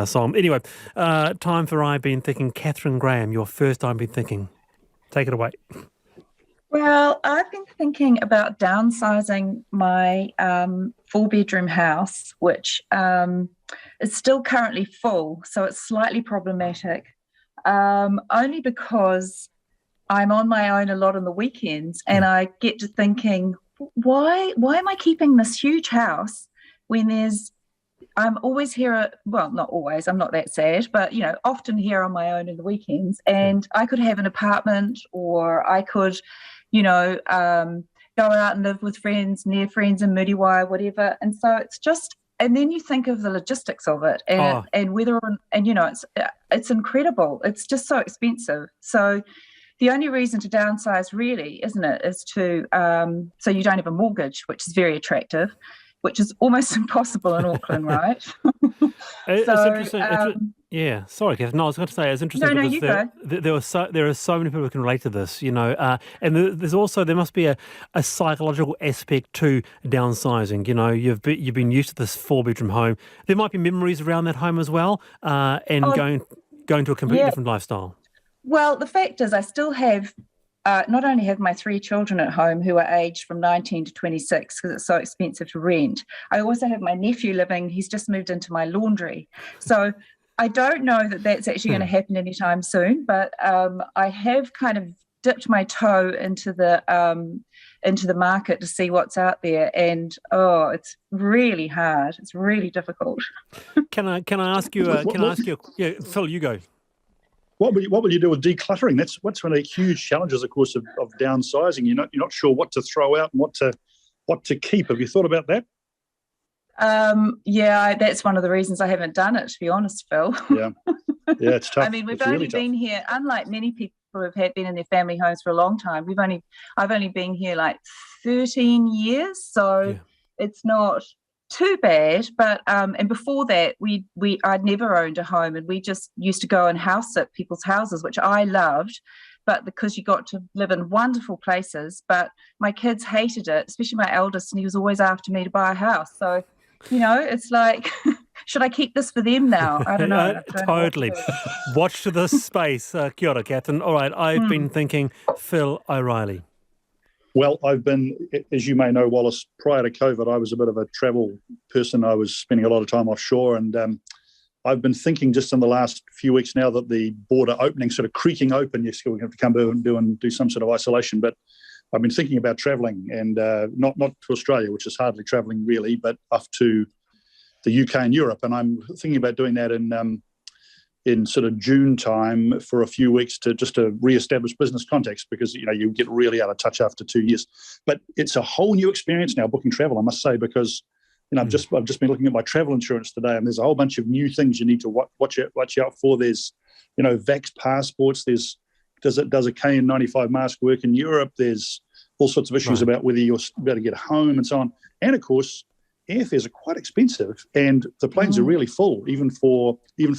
song. Anyway, time for I've Been Thinking. Catherine Graham, your first I've Been Thinking. Take it away. Well, I've been thinking about downsizing my four-bedroom house, which is still currently full, so it's slightly problematic, only because I'm on my own a lot on the weekends, and I get to thinking, why am I keeping this huge house when I'm always here, well, not always, I'm not that sad, but, often here on my own in the weekends, and I could have an apartment, or I could, go out and live with friends, near friends in Muriwai, whatever. And so it's just, and then you think of the logistics of it, and whether, and it's incredible. It's just so expensive. So the only reason to downsize, really, isn't it, is to so you don't have a mortgage, which is very attractive, which is almost impossible in Auckland, right? It's interesting. Yeah, sorry, Kath. No, I was going to say it's interesting because there are so many people who can relate to this, and there must be a psychological aspect to downsizing. You've been used to this 4-bedroom home. There might be memories around that home as well, and going to a completely different lifestyle. Well, the fact is, I still have. Not only have my 3 children at home who are aged from 19 to 26 because it's so expensive to rent, I also have my nephew living. He's just moved into my laundry. So I don't know that that's actually going to happen anytime soon, but I have kind of dipped my toe into the market to see what's out there, and it's really hard. It's really difficult. Can I ask you? Yeah, Phil, you go. What will you do with decluttering? That's one of the huge challenges, of course, of downsizing. You're not sure what to throw out and what to keep. Have you thought about that? That's one of the reasons I haven't done it, to be honest, Phil. Yeah, it's tough. I mean, we've only been here, unlike many people who have been in their family homes for a long time. I've only been here like 13 years, so it's not too bad, but and before that I'd never owned a home, and we just used to go and house sit people's houses, which I loved, but because you got to live in wonderful places. But my kids hated it, especially my eldest, and he was always after me to buy a house. So it's like, should I keep this for them now? I don't know. Totally. Watch to this space. Kia ora, Catherine. All right, I've been thinking. Phil O'Reilly. Well, I've been, as you may know, Wallace, prior to COVID, I was a bit of a travel person. I was spending a lot of time offshore, and I've been thinking just in the last few weeks now that the border opening, sort of creaking open, yes, we have to come and do some sort of isolation, but I've been thinking about travelling, and not to Australia, which is hardly travelling really, but up to the UK and Europe, and I'm thinking about doing that in sort of June time for a few weeks to re-establish business contacts, because you get really out of touch after 2 years. But it's a whole new experience now booking travel, I must say, because I've just been looking at my travel insurance today, and there's a whole bunch of new things you need to watch out for. There's vax passports. There's does a KN95 mask work in Europe? There's all sorts of issues about whether you're about to get home and so on. And of course, airfares are quite expensive, and the planes are really full, even for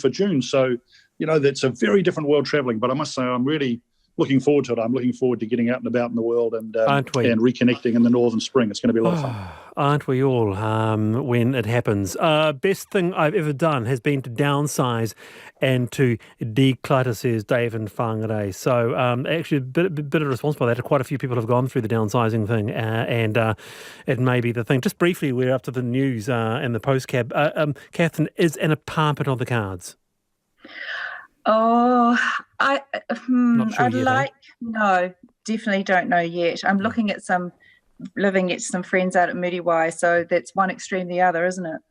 June. So, that's a very different world travelling. But I must say, I'm really looking forward to it. I'm looking forward to getting out and about in the world and reconnecting in the northern spring. It's going to be a lot of fun. Aren't we all, when it happens? Best thing I've ever done has been to downsize and to declutter, says Dave in Whangarei. So actually a bit of response by that. Quite a few people have gone through the downsizing thing, and it may be the thing. Just briefly, we're up to the news and the postcab. Catherine, is an apartment on the cards? Oh, Not sure yet, no, definitely don't know yet. I'm looking at living at some friends out at Muriwai, so that's one extreme the other, isn't it?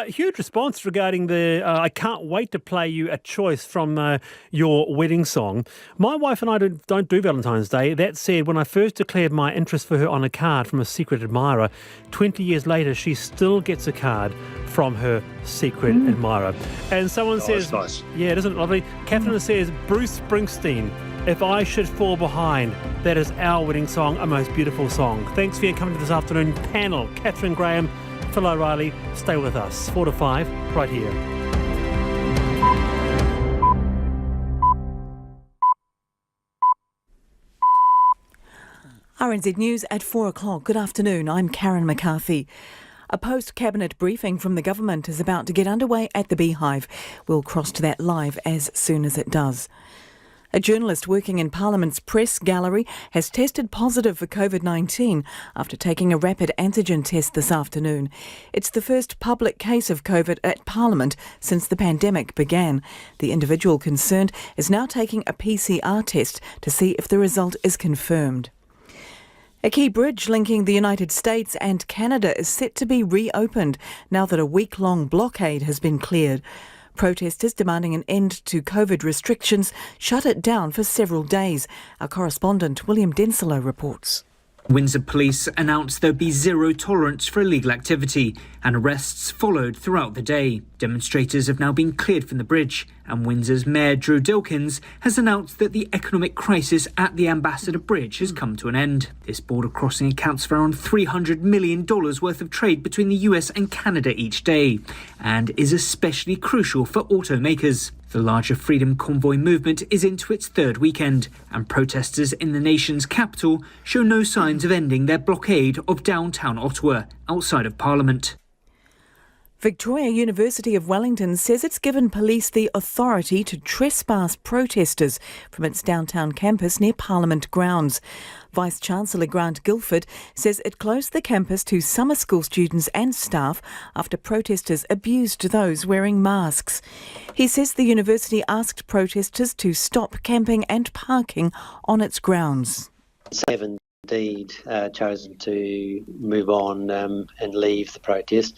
Huge response regarding the I can't wait to play you a choice from your wedding song. My wife and I don't do Valentine's Day. That said, when I first declared my interest for her on a card from a secret admirer, 20 years later she still gets a card from her secret admirer. And someone says, that's nice. Yeah, isn't it lovely? Catherine says, Bruce Springsteen, If I Should Fall Behind. That is our wedding song, a most beautiful song. Thanks for your company this afternoon, panel. Catherine Graham, Phil O'Reilly, stay with us. 4 to 5, right here. RNZ News at 4 o'clock. Good afternoon. I'm Karen McCarthy. A post-cabinet briefing from the government is about to get underway at the Beehive. We'll cross to that live as soon as it does. A journalist working in Parliament's press gallery has tested positive for COVID-19 after taking a rapid antigen test this afternoon. It's the first public case of COVID at Parliament since the pandemic began. The individual concerned is now taking a PCR test to see if the result is confirmed. A key bridge linking the United States and Canada is set to be reopened now that a week-long blockade has been cleared. Protesters demanding an end to COVID restrictions shut it down for several days. Our correspondent William Denslow reports. Windsor Police announced there'd be zero tolerance for illegal activity, and arrests followed throughout the day. Demonstrators have now been cleared from the bridge, and Windsor's Mayor Drew Dilkins has announced that the economic crisis at the Ambassador Bridge has come to an end. This border crossing accounts for around $300 million worth of trade between the US and Canada each day, and is especially crucial for automakers. The larger Freedom Convoy movement is into its third weekend, and protesters in the nation's capital show no signs of ending their blockade of downtown Ottawa, outside of Parliament. Victoria University of Wellington says it's given police the authority to trespass protesters from its downtown campus near Parliament grounds. Vice-Chancellor Grant Guilford says it closed the campus to summer school students and staff after protesters abused those wearing masks. He says the university asked protesters to stop camping and parking on its grounds. Have indeed chosen to move on and leave the protest.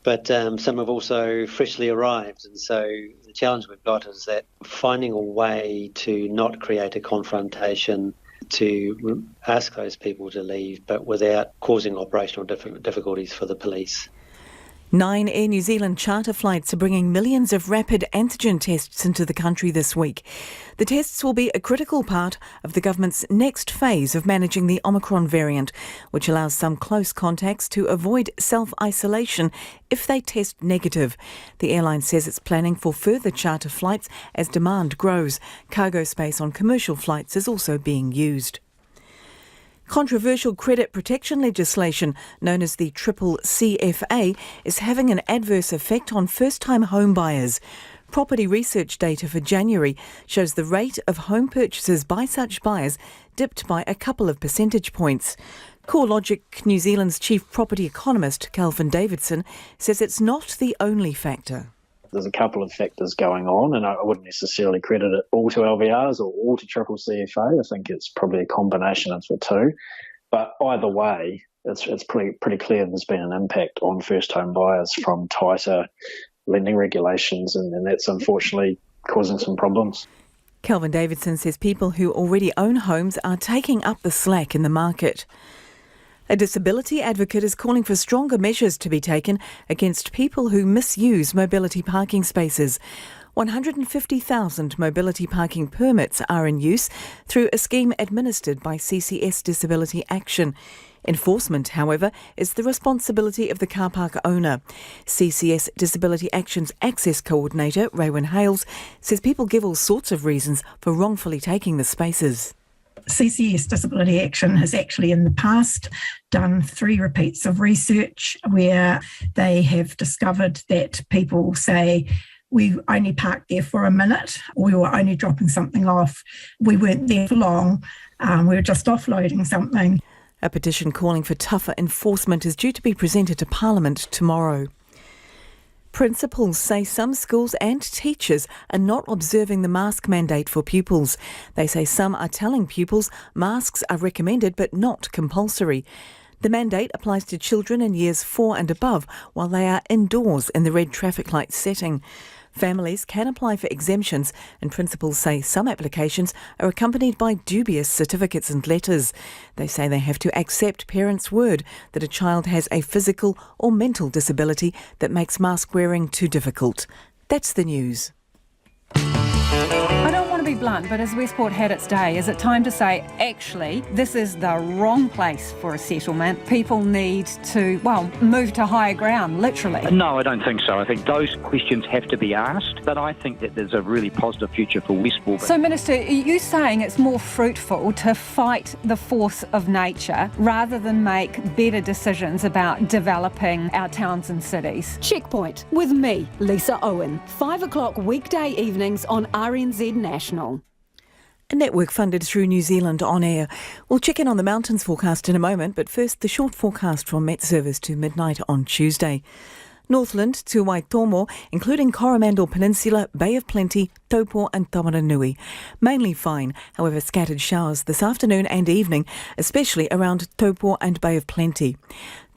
But some have also freshly arrived, and so the challenge we've got is that finding a way to not create a confrontation, to ask those people to leave, but without causing operational difficulties for the police. 9 Air New Zealand charter flights are bringing millions of rapid antigen tests into the country this week. The tests will be a critical part of the government's next phase of managing the Omicron variant, which allows some close contacts to avoid self-isolation if they test negative. The airline says it's planning for further charter flights as demand grows. Cargo space on commercial flights is also being used. Controversial credit protection legislation known as the CCCFA is having an adverse effect on first-time home buyers. Property research data for January shows the rate of home purchases by such buyers dipped by a couple of percentage points. CoreLogic New Zealand's chief property economist, Calvin Davidson, says it's not the only factor. There's a couple of factors going on, and I wouldn't necessarily credit it all to LVRs or all to CCCFA. I think it's probably a combination of the two. But either way, it's pretty clear there's been an impact on first home buyers from tighter lending regulations, and that's unfortunately causing some problems. Calvin Davidson says people who already own homes are taking up the slack in the market. A disability advocate is calling for stronger measures to be taken against people who misuse mobility parking spaces. 150,000 mobility parking permits are in use through a scheme administered by CCS Disability Action. Enforcement, however, is the responsibility of the car park owner. CCS Disability Action's Access Coordinator, Raywin Hales, says people give all sorts of reasons for wrongfully taking the spaces. CCS Disability Action has actually in the past done 3 repeats of research where they have discovered that people say, we only parked there for a minute, we were only dropping something off, we weren't there for long, we were just offloading something. A petition calling for tougher enforcement is due to be presented to Parliament tomorrow. Principals say some schools and teachers are not observing the mask mandate for pupils. They say some are telling pupils masks are recommended but not compulsory. The mandate applies to children in years 4 and above while they are indoors in the red traffic light setting. Families can apply for exemptions, and principals say some applications are accompanied by dubious certificates and letters. They say they have to accept parents' word that a child has a physical or mental disability that makes mask wearing too difficult. That's the news. I don't want to be blunt, but has Westport had its day? Is it time to say, actually, this is the wrong place for a settlement? People need to, move to higher ground, literally. No, I don't think so. I think those questions have to be asked, but I think that there's a really positive future for Westport. So, Minister, are you saying it's more fruitful to fight the force of nature rather than make better decisions about developing our towns and cities? Checkpoint with me, Lisa Owen. 5 o'clock weekday evenings on RNZ National. A network funded through New Zealand On Air. We'll check in on the mountains forecast in a moment, but first the short forecast from Met Service to midnight on Tuesday. Northland to Waitomo, including Coromandel Peninsula, Bay of Plenty, Taupo and Tamaranui. Mainly fine, however scattered showers this afternoon and evening, especially around Taupo and Bay of Plenty.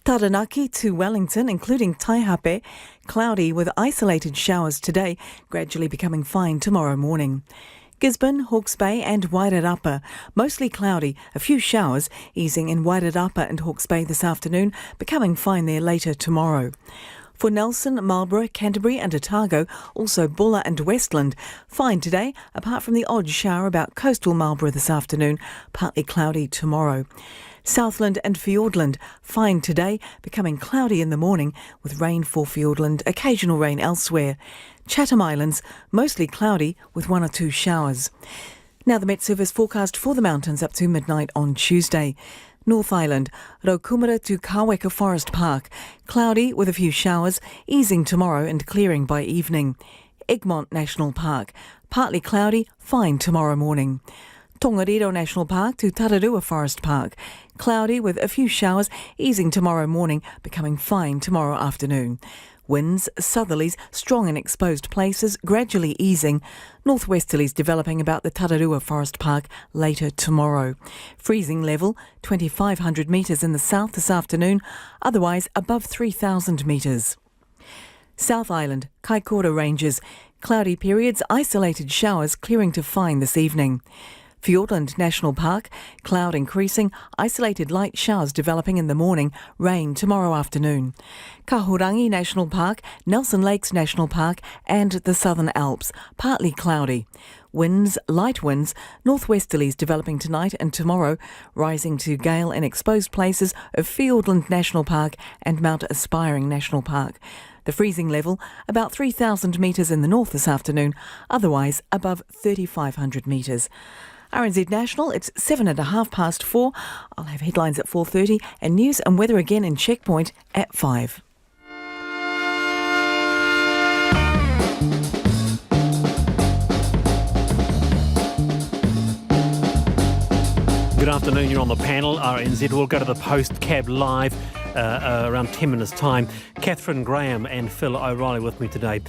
Taranaki to Wellington, including Taihape, cloudy with isolated showers today, gradually becoming fine tomorrow morning. Gisborne, Hawke's Bay and Wairarapa, mostly cloudy, a few showers, easing in Wairarapa and Hawke's Bay this afternoon, becoming fine there later tomorrow. For Nelson, Marlborough, Canterbury and Otago, also Bulla and Westland, fine today, apart from the odd shower about coastal Marlborough this afternoon, partly cloudy tomorrow. Southland and Fiordland, fine today, becoming cloudy in the morning, with rain for Fiordland, occasional rain elsewhere. Chatham Islands, mostly cloudy, with 1 or 2 showers. Now the Met Service forecast for the mountains up to midnight on Tuesday. North Island, Raukumara to Kaweka Forest Park, cloudy with a few showers, easing tomorrow and clearing by evening. Egmont National Park, partly cloudy, fine tomorrow morning. Tongariro National Park to Tararua Forest Park, cloudy with a few showers, easing tomorrow morning, becoming fine tomorrow afternoon. Winds, southerlies, strong in exposed places, gradually easing. Northwesterlies developing about the Tararua Forest Park later tomorrow. Freezing level, 2,500 metres in the south this afternoon, otherwise above 3,000 metres. South Island, Kaikoura Ranges, cloudy periods, isolated showers clearing to fine this evening. Fiordland National Park, cloud increasing, isolated light showers developing in the morning, rain tomorrow afternoon. Kahurangi National Park, Nelson Lakes National Park and the Southern Alps, partly cloudy. Winds, light winds, northwesterlies developing tonight and tomorrow, rising to gale in exposed places of Fiordland National Park and Mount Aspiring National Park. The freezing level, about 3,000 metres in the north this afternoon, otherwise above 3,500 metres. RNZ National, it's 4:07. I'll have headlines at 4:30 and news and weather again in Checkpoint at 5. Good afternoon, you're on the panel, RNZ. We'll go to the Post Cab Live around 10 minutes' time. Catherine Graham and Phil O'Reilly with me today.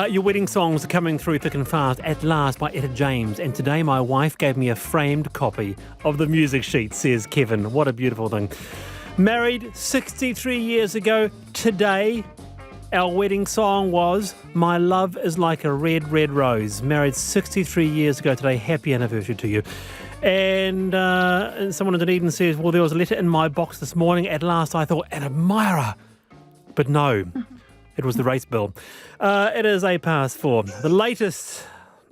Your wedding songs are coming through thick and fast, At Last by Etta James. And today my wife gave me a framed copy of the music sheet, says Kevin. What a beautiful thing. Married 63 years ago today. Our wedding song was My Love is Like a Red, Red Rose. Married 63 years ago today. Happy anniversary to you. And someone in Dunedin says, well, there was a letter in my box this morning. At last I thought, an admirer. But no, it was the race bill. It is 4:08. The latest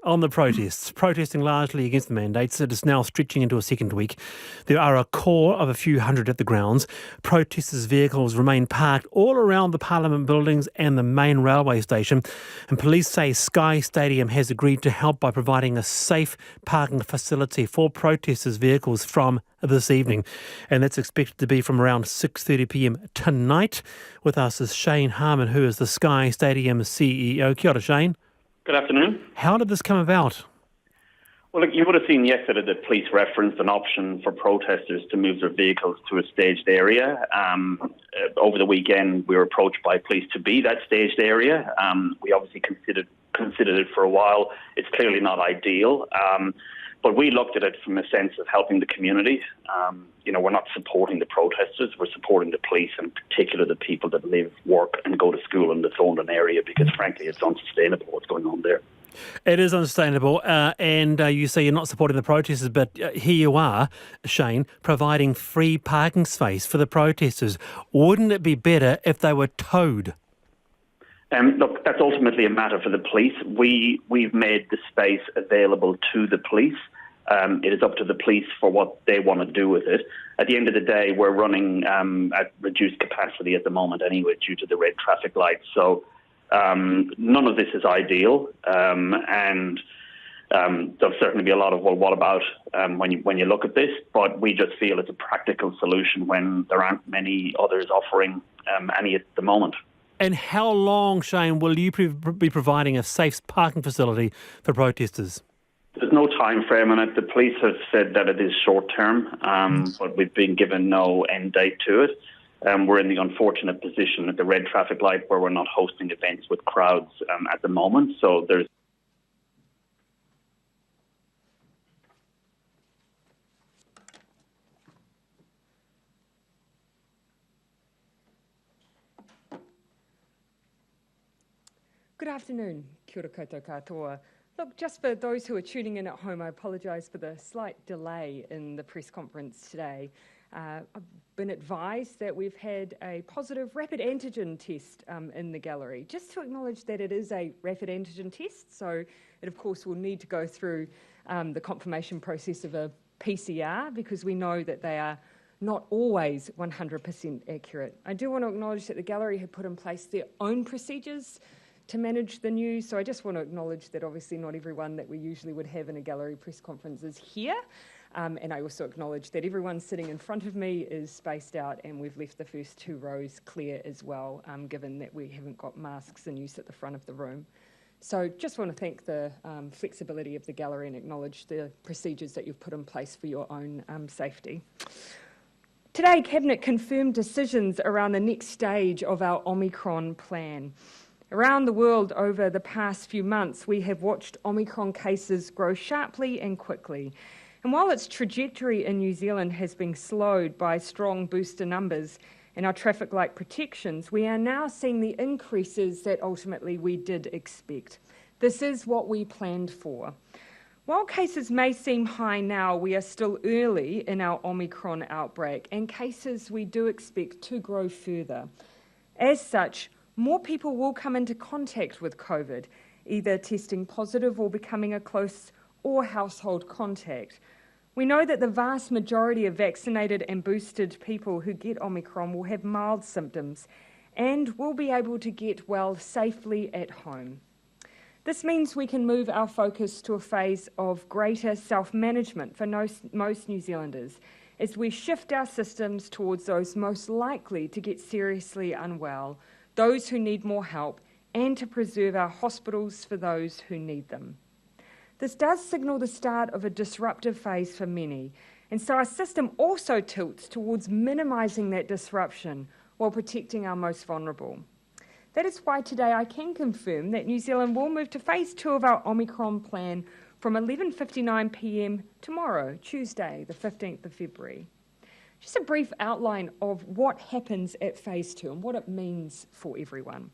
on the protests, protesting largely against the mandates. It is now stretching into a second week. There are a core of a few hundred at the grounds. Protesters' vehicles remain parked all around the Parliament buildings and the main railway station. And police say Sky Stadium has agreed to help by providing a safe parking facility for protesters' vehicles from this evening. And that's expected to be from around 6:30 p.m. tonight. With us is Shane Harmon, who is the Sky Stadium CEO. Kia ora, Shane. Good afternoon. How did this come about? Well, look, you would have seen yesterday that police referenced an option for protesters to move their vehicles to a staged area. Over the weekend, we were approached by police to be that staged area. We obviously considered it for a while. It's clearly not ideal, but we looked at it from a sense of helping the community. We're not supporting the protesters. We're supporting the police, and in particular the people that live, work and go to school in the Thorndon area, because frankly it's unsustainable what's going on there. It is unsustainable, and you say you're not supporting the protesters, but here you are, Shane, providing free parking space for the protesters. Wouldn't it be better if they were towed? Look, that's ultimately a matter for the police. We've made the space available to the police. It is up to the police for what they want to do with it. At the end of the day, we're running at reduced capacity at the moment anyway due to the red traffic lights. So none of this is ideal, and there'll certainly be a lot of, well, what about when you look at this? But we just feel it's a practical solution when there aren't many others offering any at the moment. And how long, Shane, will you be providing a safe parking facility for protesters? There's no time frame on it. The police have said that it is short term, but we've been given no end date to it. We're in the unfortunate position at the red traffic light where we're not hosting events with crowds at the moment. So there's Good afternoon, kia ora koutou katoa. Look, just for those who are tuning in at home, I apologise for the slight delay in the press conference today. I've been advised that we've had a positive rapid antigen test in the gallery. Just to acknowledge that it is a rapid antigen test, so it of course will need to go through the confirmation process of a PCR because we know that they are not always 100% accurate. I do want to acknowledge that the gallery had put in place their own procedures to manage the news. So I just want to acknowledge that obviously not everyone that we usually would have in a gallery press conference is here. And I also acknowledge that everyone sitting in front of me is spaced out and we've left the first 2 rows clear as well, given that we haven't got masks in use at the front of the room. So just want to thank the flexibility of the gallery and acknowledge the procedures that you've put in place for your own safety. Today, Cabinet confirmed decisions around the next stage of our Omicron plan. Around the world over the past few months, we have watched Omicron cases grow sharply and quickly. And while its trajectory in New Zealand has been slowed by strong booster numbers and our traffic light protections, we are now seeing the increases that ultimately we did expect. This is what we planned for. While cases may seem high now, we are still early in our Omicron outbreak, and cases we do expect to grow further. As such, more people will come into contact with COVID, either testing positive or becoming a close or household contact. We know that the vast majority of vaccinated and boosted people who get Omicron will have mild symptoms and will be able to get well safely at home. This means we can move our focus to a phase of greater self-management for most New Zealanders as we shift our systems towards those most likely to get seriously unwell, those who need more help, and to preserve our hospitals for those who need them. This does signal the start of a disruptive phase for many, and so our system also tilts towards minimising that disruption while protecting our most vulnerable. That is why today I can confirm that New Zealand will move to phase 2 of our Omicron plan from 11:59 p.m. tomorrow, Tuesday, the 15th of February. Just a brief outline of what happens at phase 2 and what it means for everyone.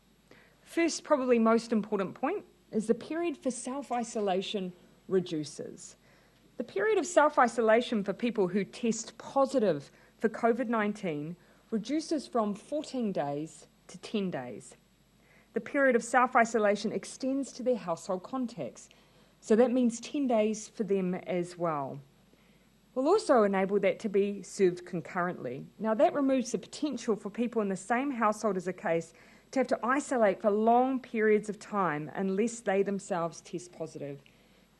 First, probably most important point, is the period for self-isolation reduces. The period of self-isolation for people who test positive for COVID-19 reduces from 14 days to 10 days. The period of self-isolation extends to their household contacts, so that means 10 days for them as well. We'll also enable that to be served concurrently. Now that removes the potential for people in the same household as a case to have to isolate for long periods of time unless they themselves test positive.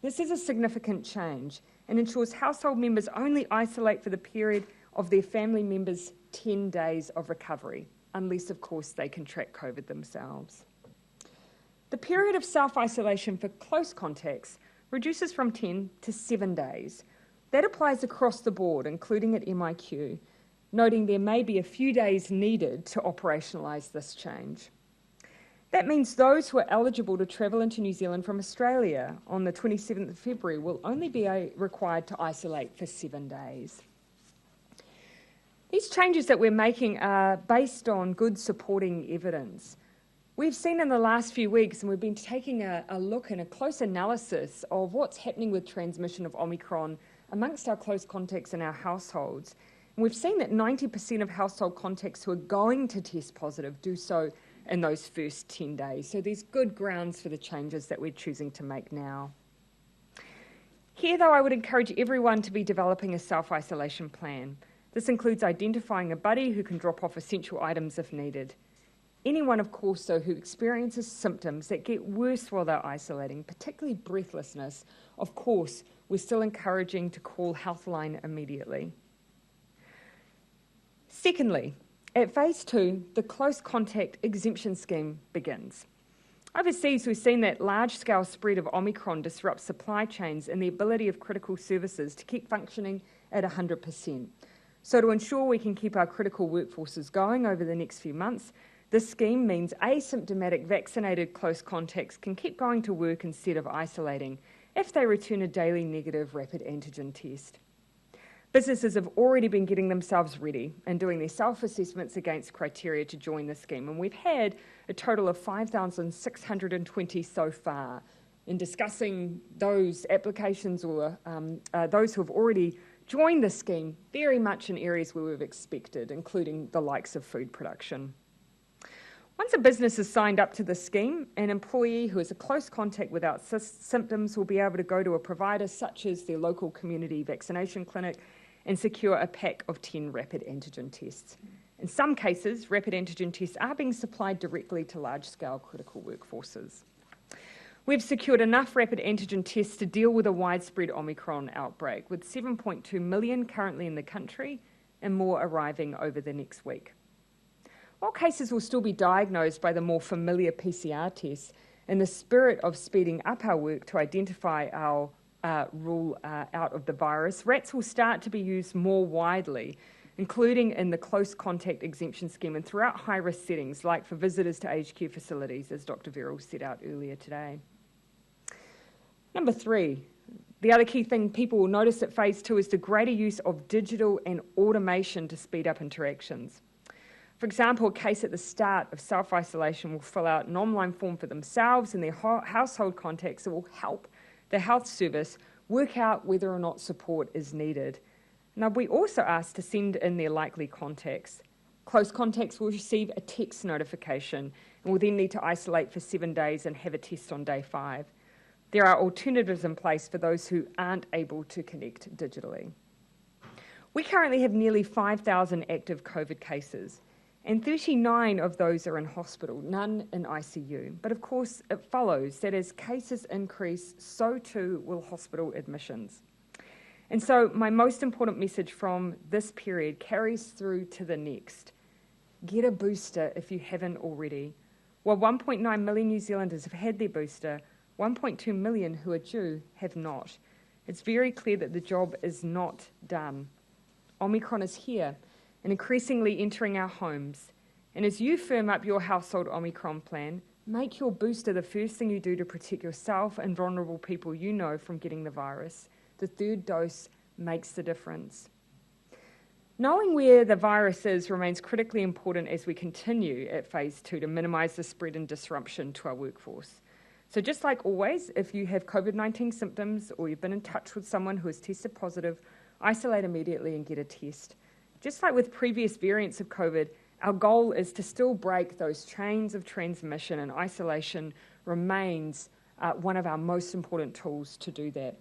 This is a significant change and ensures household members only isolate for the period of their family members' 10 days of recovery, unless of course they contract COVID themselves. The period of self-isolation for close contacts reduces from 10 to 7 days. That applies across the board, including at MIQ, noting there may be a few days needed to operationalise this change. That means those who are eligible to travel into New Zealand from Australia on the 27th of February will only be required to isolate for 7 days. These changes that we're making are based on good supporting evidence. We've seen in the last few weeks, and we've been taking a look and a close analysis of what's happening with transmission of Omicron amongst our close contacts in our households. And we've seen that 90% of household contacts who are going to test positive do so in those first 10 days. So there's good grounds for the changes that we're choosing to make now. Here, though, I would encourage everyone to be developing a self-isolation plan. This includes identifying a buddy who can drop off essential items if needed. Anyone, of course, though, who experiences symptoms that get worse while they're isolating, particularly breathlessness, of course, we're still encouraging to call Healthline immediately. Secondly, at phase 2, the close contact exemption scheme begins. Overseas, we've seen that large-scale spread of Omicron disrupts supply chains and the ability of critical services to keep functioning at 100%. So to ensure we can keep our critical workforces going over the next few months, this scheme means asymptomatic vaccinated close contacts can keep going to work instead of isolating if they return a daily negative rapid antigen test. Businesses have already been getting themselves ready and doing their self-assessments against criteria to join the scheme, and we've had a total of 5,620 so far. In discussing those applications or those who have already joined the scheme, very much in areas where we've expected, including the likes of food production. Once a business is signed up to the scheme, an employee who is a close contact without symptoms will be able to go to a provider such as their local community vaccination clinic and secure a pack of 10 rapid antigen tests. In some cases, rapid antigen tests are being supplied directly to large-scale critical workforces. We've secured enough rapid antigen tests to deal with a widespread Omicron outbreak, with 7.2 million currently in the country and more arriving over the next week. While cases will still be diagnosed by the more familiar PCR tests, in the spirit of speeding up our work to identify our rule out of the virus, rats will start to be used more widely, including in the close contact exemption scheme and throughout high-risk settings, like for visitors to aged care facilities, as Dr. Verrill set out earlier today. Number 3, the other key thing people will notice at phase 2 is the greater use of digital and automation to speed up interactions. For example, a case at the start of self-isolation will fill out an online form for themselves and their household contacts that will help the health service work out whether or not support is needed. Now, we also ask to send in their likely contacts. Close contacts will receive a text notification and will then need to isolate for 7 days and have a test on day 5. There are alternatives in place for those who aren't able to connect digitally. We currently have nearly 5,000 active COVID cases, and 39 of those are in hospital, none in ICU. But of course, it follows that as cases increase, so too will hospital admissions. And so my most important message from this period carries through to the next. Get a booster if you haven't already. While 1.9 million New Zealanders have had their booster, 1.2 million who are due have not. It's very clear that the job is not done. Omicron is here and increasingly entering our homes. And as you firm up your household Omicron plan, make your booster the first thing you do to protect yourself and vulnerable people you know from getting the virus. The 3rd dose makes the difference. Knowing where the virus is remains critically important as we continue at phase 2 to minimise the spread and disruption to our workforce. So just like always, if you have COVID-19 symptoms or you've been in touch with someone who has tested positive, isolate immediately and get a test. Just like with previous variants of COVID, our goal is to still break those chains of transmission, and isolation remains one of our most important tools to do that.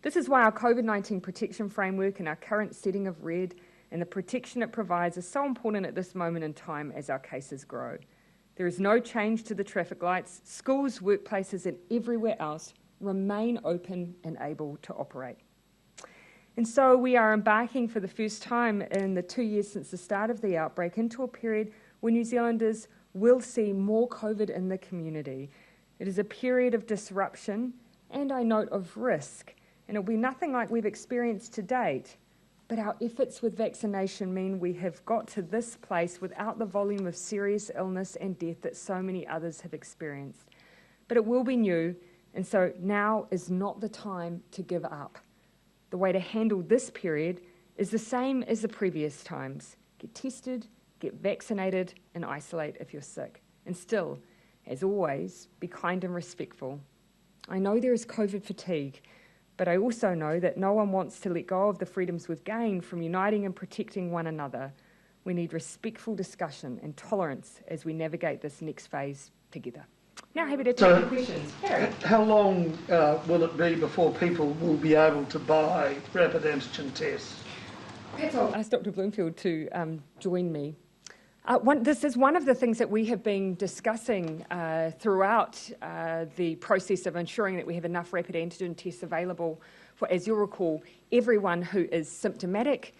This is why our COVID-19 protection framework and our current setting of RED and the protection it provides is so important at this moment in time as our cases grow. There is no change to the traffic lights. Schools, workplaces and everywhere else remain open and able to operate. And so we are embarking for the first time in the 2 years since the start of the outbreak into a period where New Zealanders will see more COVID in the community. It is a period of disruption and, I note, of risk. And it'll be nothing like we've experienced to date. But our efforts with vaccination mean we have got to this place without the volume of serious illness and death that so many others have experienced. But it will be new, and so now is not the time to give up. The way to handle this period is the same as the previous times. Get tested, get vaccinated, and isolate if you're sick. And still, as always, be kind and respectful. I know there is COVID fatigue, but I also know that no one wants to let go of the freedoms we've gained from uniting and protecting one another. We need respectful discussion and tolerance as we navigate this next phase together. Now happy to take your questions. Harry. How long will it be before people will be able to buy rapid antigen tests? Perhaps I'll ask Dr. Bloomfield to join me. This is one of the things that we have been discussing throughout the process of ensuring that we have enough rapid antigen tests available for, as you'll recall, everyone who is symptomatic,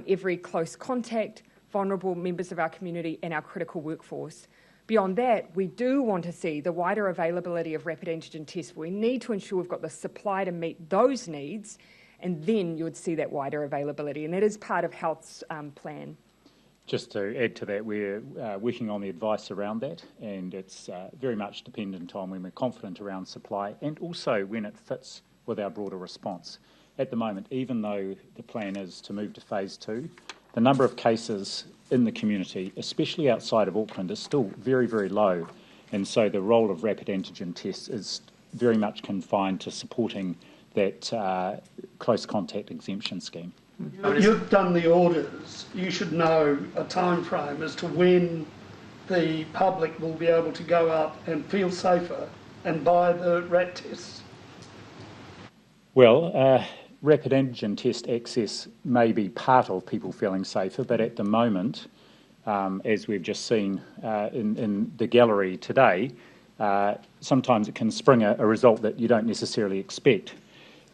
every close contact, vulnerable members of our community and our critical workforce. Beyond that, we do want to see the wider availability of rapid antigen tests. We need to ensure we've got the supply to meet those needs, and then you would see that wider availability, and that is part of Health's plan. Just to add to that, we're working on the advice around that, and it's very much dependent on when we're confident around supply and also when it fits with our broader response. At the moment, even though the plan is to move to phase 2, the number of cases in the community, especially outside of Auckland, is still very, very low, and so the role of rapid antigen tests is very much confined to supporting that close contact exemption scheme. You've done the orders. You should know a time frame as to when the public will be able to go out and feel safer and buy the RAT tests. Well, rapid antigen test access may be part of people feeling safer, but at the moment, as we've just seen in the gallery today, sometimes it can spring a result that you don't necessarily expect.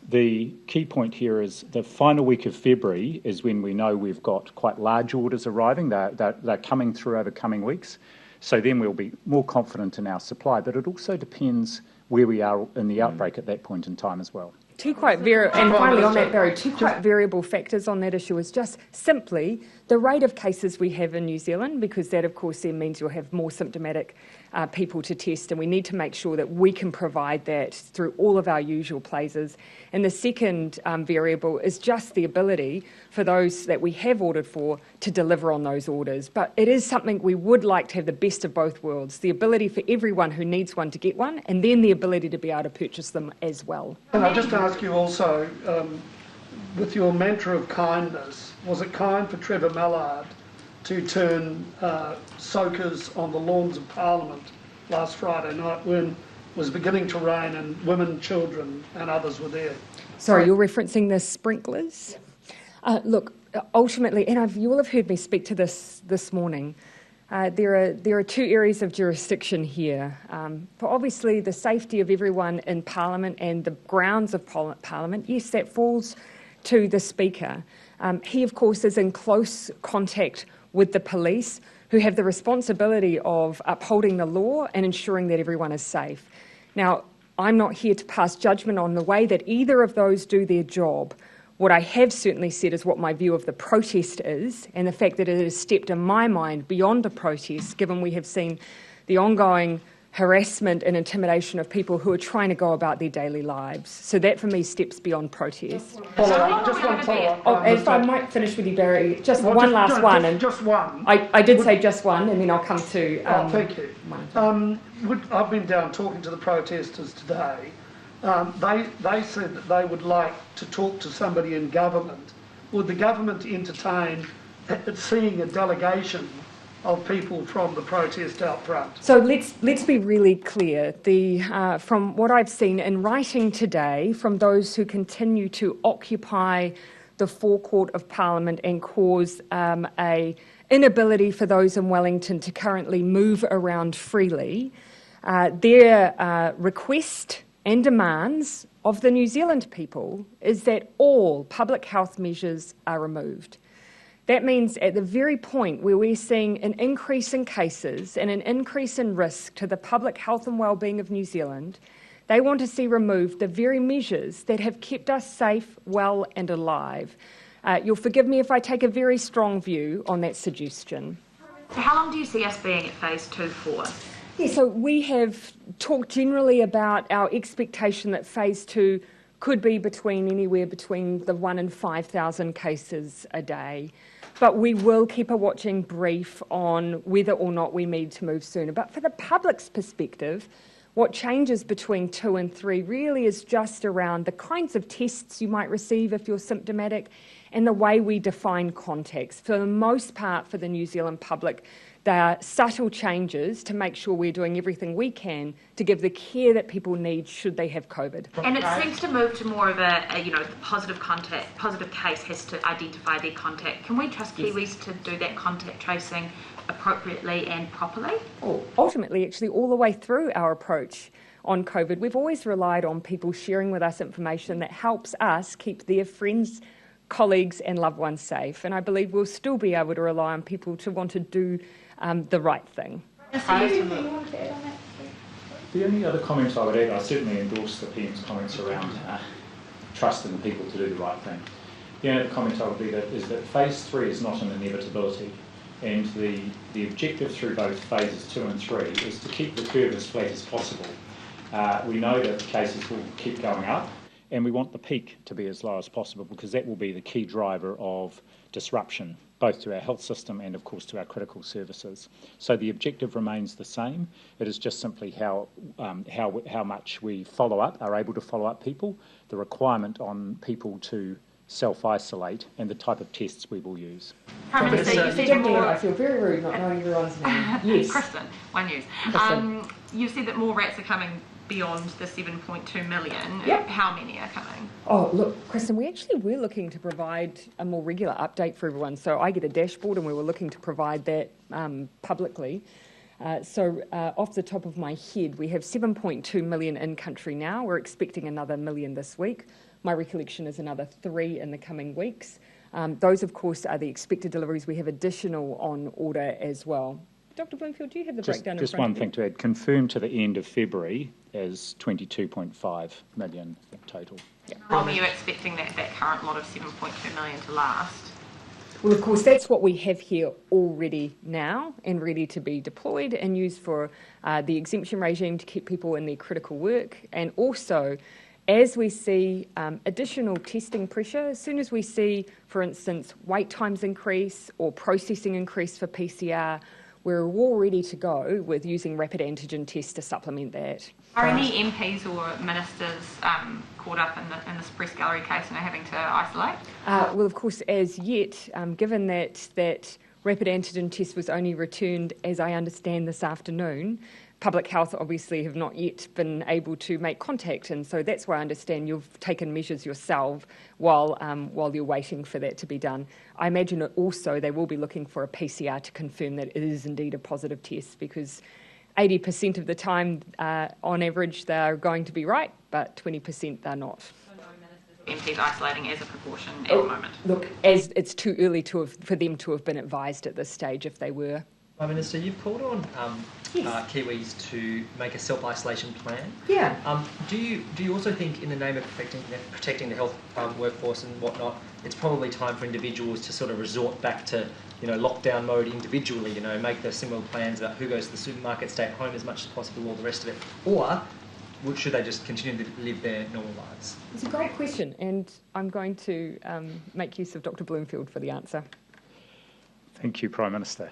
The key point here is the final week of February is when we know we've got quite large orders arriving. They're coming through over coming weeks. So then we'll be more confident in our supply, but it also depends where we are in the outbreak at that point in time as well. And finally on that, Barry, two quite variable factors on that issue is just simply the rate of cases we have in New Zealand, because that of course then means you'll have more symptomatic people to test, and we need to make sure that we can provide that through all of our usual places. And the second variable is just the ability for those that we have ordered for to deliver on those orders. But it is something we would like to have the best of both worlds, the ability for everyone who needs one to get one, and then the ability to be able to purchase them as well. And I'll just ask you also, with your mantra of kindness, was it kind for Trevor Mallard to turn soakers on the lawns of Parliament last Friday night when it was beginning to rain and women, children and others were there? Sorry, you're referencing the sprinklers? Look, ultimately, and you will have heard me speak to this morning, there are two areas of jurisdiction here. For obviously the safety of everyone in Parliament and the grounds of Parliament, yes, that falls to the Speaker. He, of course, is in close contact with the police, who have the responsibility of upholding the law and ensuring that everyone is safe. Now, I'm not here to pass judgment on the way that either of those do their job. What I have certainly said is what my view of the protest is, and the fact that it has stepped, in my mind, beyond a protest, given we have seen the ongoing harassment and intimidation of people who are trying to go about their daily lives. So that, for me, steps beyond protest. Just one follow-up. If I might finish with you, Barry, just one last one. Just one. I did say just one, and then I'll come to... thank you. I've been down talking to the protesters today. They said that they would like to talk to somebody in government. Would the government entertain seeing a delegation of people from the protest out front? So let's be really clear. From what I've seen in writing today from those who continue to occupy the forecourt of Parliament and cause a inability for those in Wellington to currently move around freely, their request and demands of the New Zealand people is that all public health measures are removed. That means at the very point where we're seeing an increase in cases and an increase in risk to the public health and well-being of New Zealand, they want to see removed the very measures that have kept us safe, well and alive. You'll forgive me if I take a very strong view on that suggestion. So how long do you see us being at phase 2 for? Yeah, so we have talked generally about our expectation that phase 2 could be anywhere between the 1 and 5,000 cases a day. But we will keep a watching brief on whether or not we need to move sooner. But for the public's perspective, what changes between 2 and 3 really is just around the kinds of tests you might receive if you're symptomatic and the way we define contacts. For the most part, for the New Zealand public, they are subtle changes to make sure we're doing everything we can to give the care that people need should they have COVID. And it seems to move to more of a the positive case has to identify their contact. Can we trust Kiwis to do that contact tracing appropriately and properly? Ultimately, actually, all the way through our approach on COVID, we've always relied on people sharing with us information that helps us keep their friends, colleagues and loved ones safe. And I believe we'll still be able to rely on people to want to do the right thing. The only other comments I would add, I certainly endorse the PM's comments around trusting the people to do the right thing. The only other comment I would leave is that phase 3 is not an inevitability, and the objective through both phases 2 and 3 is to keep the curve as flat as possible. We know that the cases will keep going up, and we want the peak to be as low as possible because that will be the key driver of disruption, both to our health system and, of course, to our critical services. So the objective remains the same. It is just simply how much we are able to follow up people, the requirement on people to self-isolate, and the type of tests we will use. I feel very rude not knowing everyone's name. Yes. Kristen, One News. You said that more rats are coming beyond the 7.2 million. Yep. How many are coming? Oh, look, Kristen, we're looking to provide a more regular update for everyone. So I get a dashboard and we were looking to provide that publicly. Off the top of my head, we have 7.2 million in country now. We're expecting another million this week. My recollection is another 3 in the coming weeks. Those, of course, are the expected deliveries. We have additional on order as well. Dr. Bloomfield, do you have the breakdown in front of you? Just one thing to add. Confirmed to the end of February is 22.5 million total. Yeah. How long are you expecting that current lot of 7.2 million to last? Well, of course, that's what we have here already now and ready to be deployed and used for the exemption regime to keep people in their critical work. And also, as we see additional testing pressure, as soon as we see, for instance, wait times increase or processing increase for PCR, we're all ready to go with using rapid antigen tests to supplement that. Are any MPs or ministers caught up in this press gallery case and are having to isolate? Well, of course, as yet, given that rapid antigen test was only returned, as I understand, this afternoon, Public Health obviously have not yet been able to make contact, and so that's why I understand you've taken measures yourself while you're waiting for that to be done. I imagine also they will be looking for a PCR to confirm that it is indeed a positive test, because 80% of the time, on average, they're going to be right, but 20% they're not. MPs isolating as a precaution at the moment? Look, as it's too early for them to have been advised at this stage if they were. Prime Minister, you've called on Kiwis to make a self-isolation plan. Yeah. Do you also think, in the name of protecting the health workforce and whatnot, it's probably time for individuals to sort of resort back to lockdown mode individually? Make the similar plans about who goes to the supermarket, stay at home as much as possible, all the rest of it, or should they just continue to live their normal lives? It's a great question, and I'm going to make use of Dr. Bloomfield for the answer. Thank you, Prime Minister.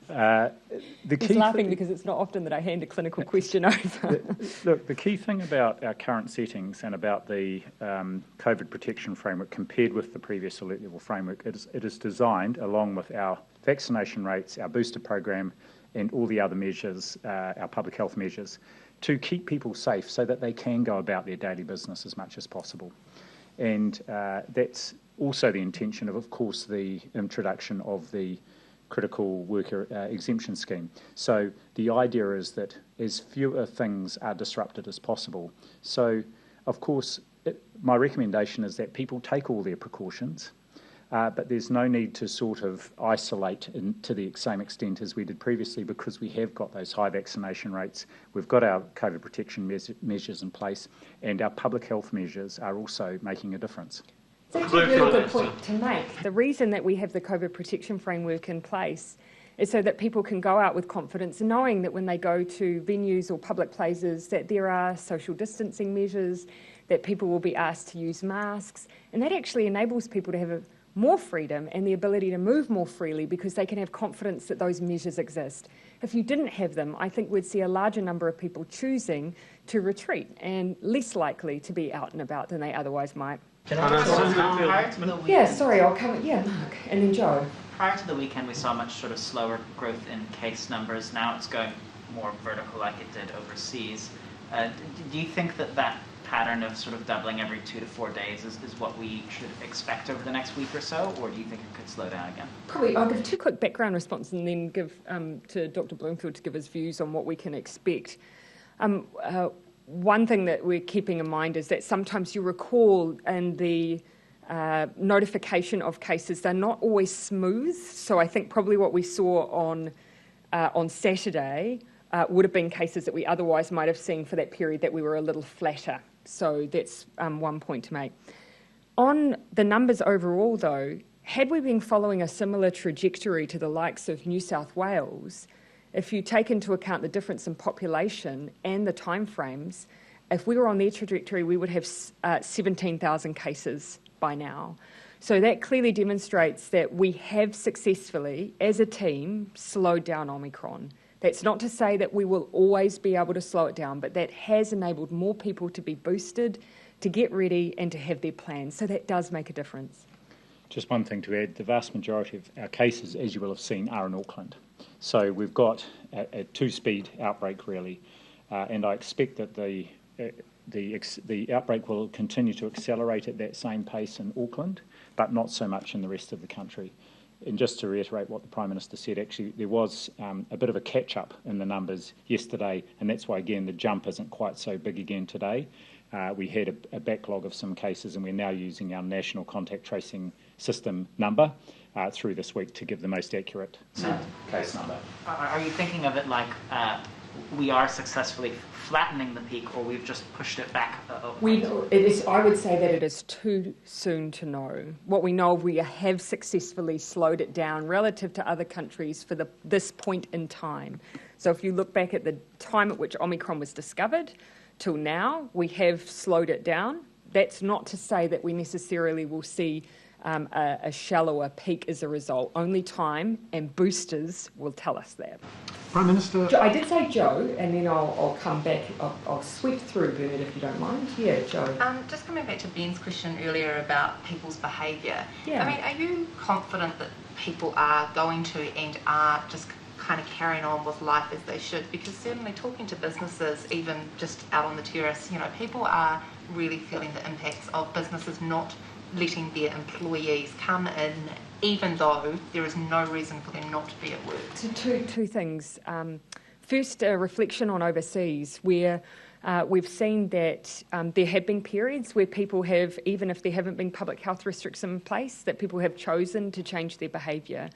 He's laughing because it's not often that I hand a clinical question over. Look, the key thing about our current settings and about the COVID protection framework compared with the previous alert level framework, it is designed, along with our vaccination rates, our booster program, and all the other measures, our public health measures, to keep people safe so that they can go about their daily business as much as possible. And that's also the intention of course, the introduction of the critical worker exemption scheme. So the idea is that as fewer things are disrupted as possible. So, of course, my recommendation is that people take all their precautions, but there's no need to sort of isolate to the same extent as we did previously, because we have got those high vaccination rates, we've got our COVID protection measures in place, and our public health measures are also making a difference. That's a really good point to make. The reason that we have the COVID protection framework in place is so that people can go out with confidence, knowing that when they go to venues or public places that there are social distancing measures, that people will be asked to use masks, and that actually enables people to have more freedom and the ability to move more freely because they can have confidence that those measures exist. If you didn't have them, I think we'd see a larger number of people choosing to retreat and less likely to be out and about than they otherwise might. Yeah, sorry, I'll come. Yeah, Mark, and then Joe. Prior to the weekend, we saw much sort of slower growth in case numbers. Now it's going more vertical like it did overseas. Do you think that pattern of sort of doubling every 2 to 4 days is what we should expect over the next week or so, or do you think it could slow down again? Probably I'll give 2 quick background responses and then give to Dr. Bloomfield to give his views on what we can expect. One thing that we're keeping in mind is that sometimes you recall in the notification of cases, they're not always smooth. So I think probably what we saw on Saturday would have been cases that we otherwise might have seen for that period that we were a little flatter. So that's one point to make. On the numbers overall, though, had we been following a similar trajectory to the likes of New South Wales, if you take into account the difference in population and the timeframes, if we were on their trajectory, we would have 17,000 cases by now. So that clearly demonstrates that we have successfully, as a team, slowed down Omicron. That's not to say that we will always be able to slow it down, but that has enabled more people to be boosted, to get ready and to have their plans. So that does make a difference. Just one thing to add, the vast majority of our cases, as you will have seen, are in Auckland. So we've got a 2-speed outbreak really, and I expect that the outbreak will continue to accelerate at that same pace in Auckland, but not so much in the rest of the country. And just to reiterate what the Prime Minister said, actually there was a bit of a catch-up in the numbers yesterday, and that's why, again, the jump isn't quite so big again today. We had a backlog of some cases, and we're now using our national contact tracing system number through this week to give the most accurate case number. Are you thinking of it like we are successfully flattening the peak, or we've just pushed it back? I would say that it is too soon to know. What we know, we have successfully slowed it down relative to other countries for this point in time. So if you look back at the time at which Omicron was discovered till now, we have slowed it down. That's not to say that we necessarily will see a shallower peak as a result. Only time and boosters will tell us that. Prime Minister... I did say Joe, and then I'll come back. I'll sweep through, Bernard, if you don't mind. Yeah, Joe. Just coming back to Ben's question earlier about people's behaviour. Yeah. I mean, are you confident that people are going to and are just kind of carrying on with life as they should? Because certainly talking to businesses, even just out on the terrace, people are really feeling the impacts of businesses not letting their employees come in, even though there is no reason for them not to be at work. So two things. First, a reflection on overseas, where we've seen that there have been periods where people have, even if there haven't been public health restrictions in place, that people have chosen to change their behaviour.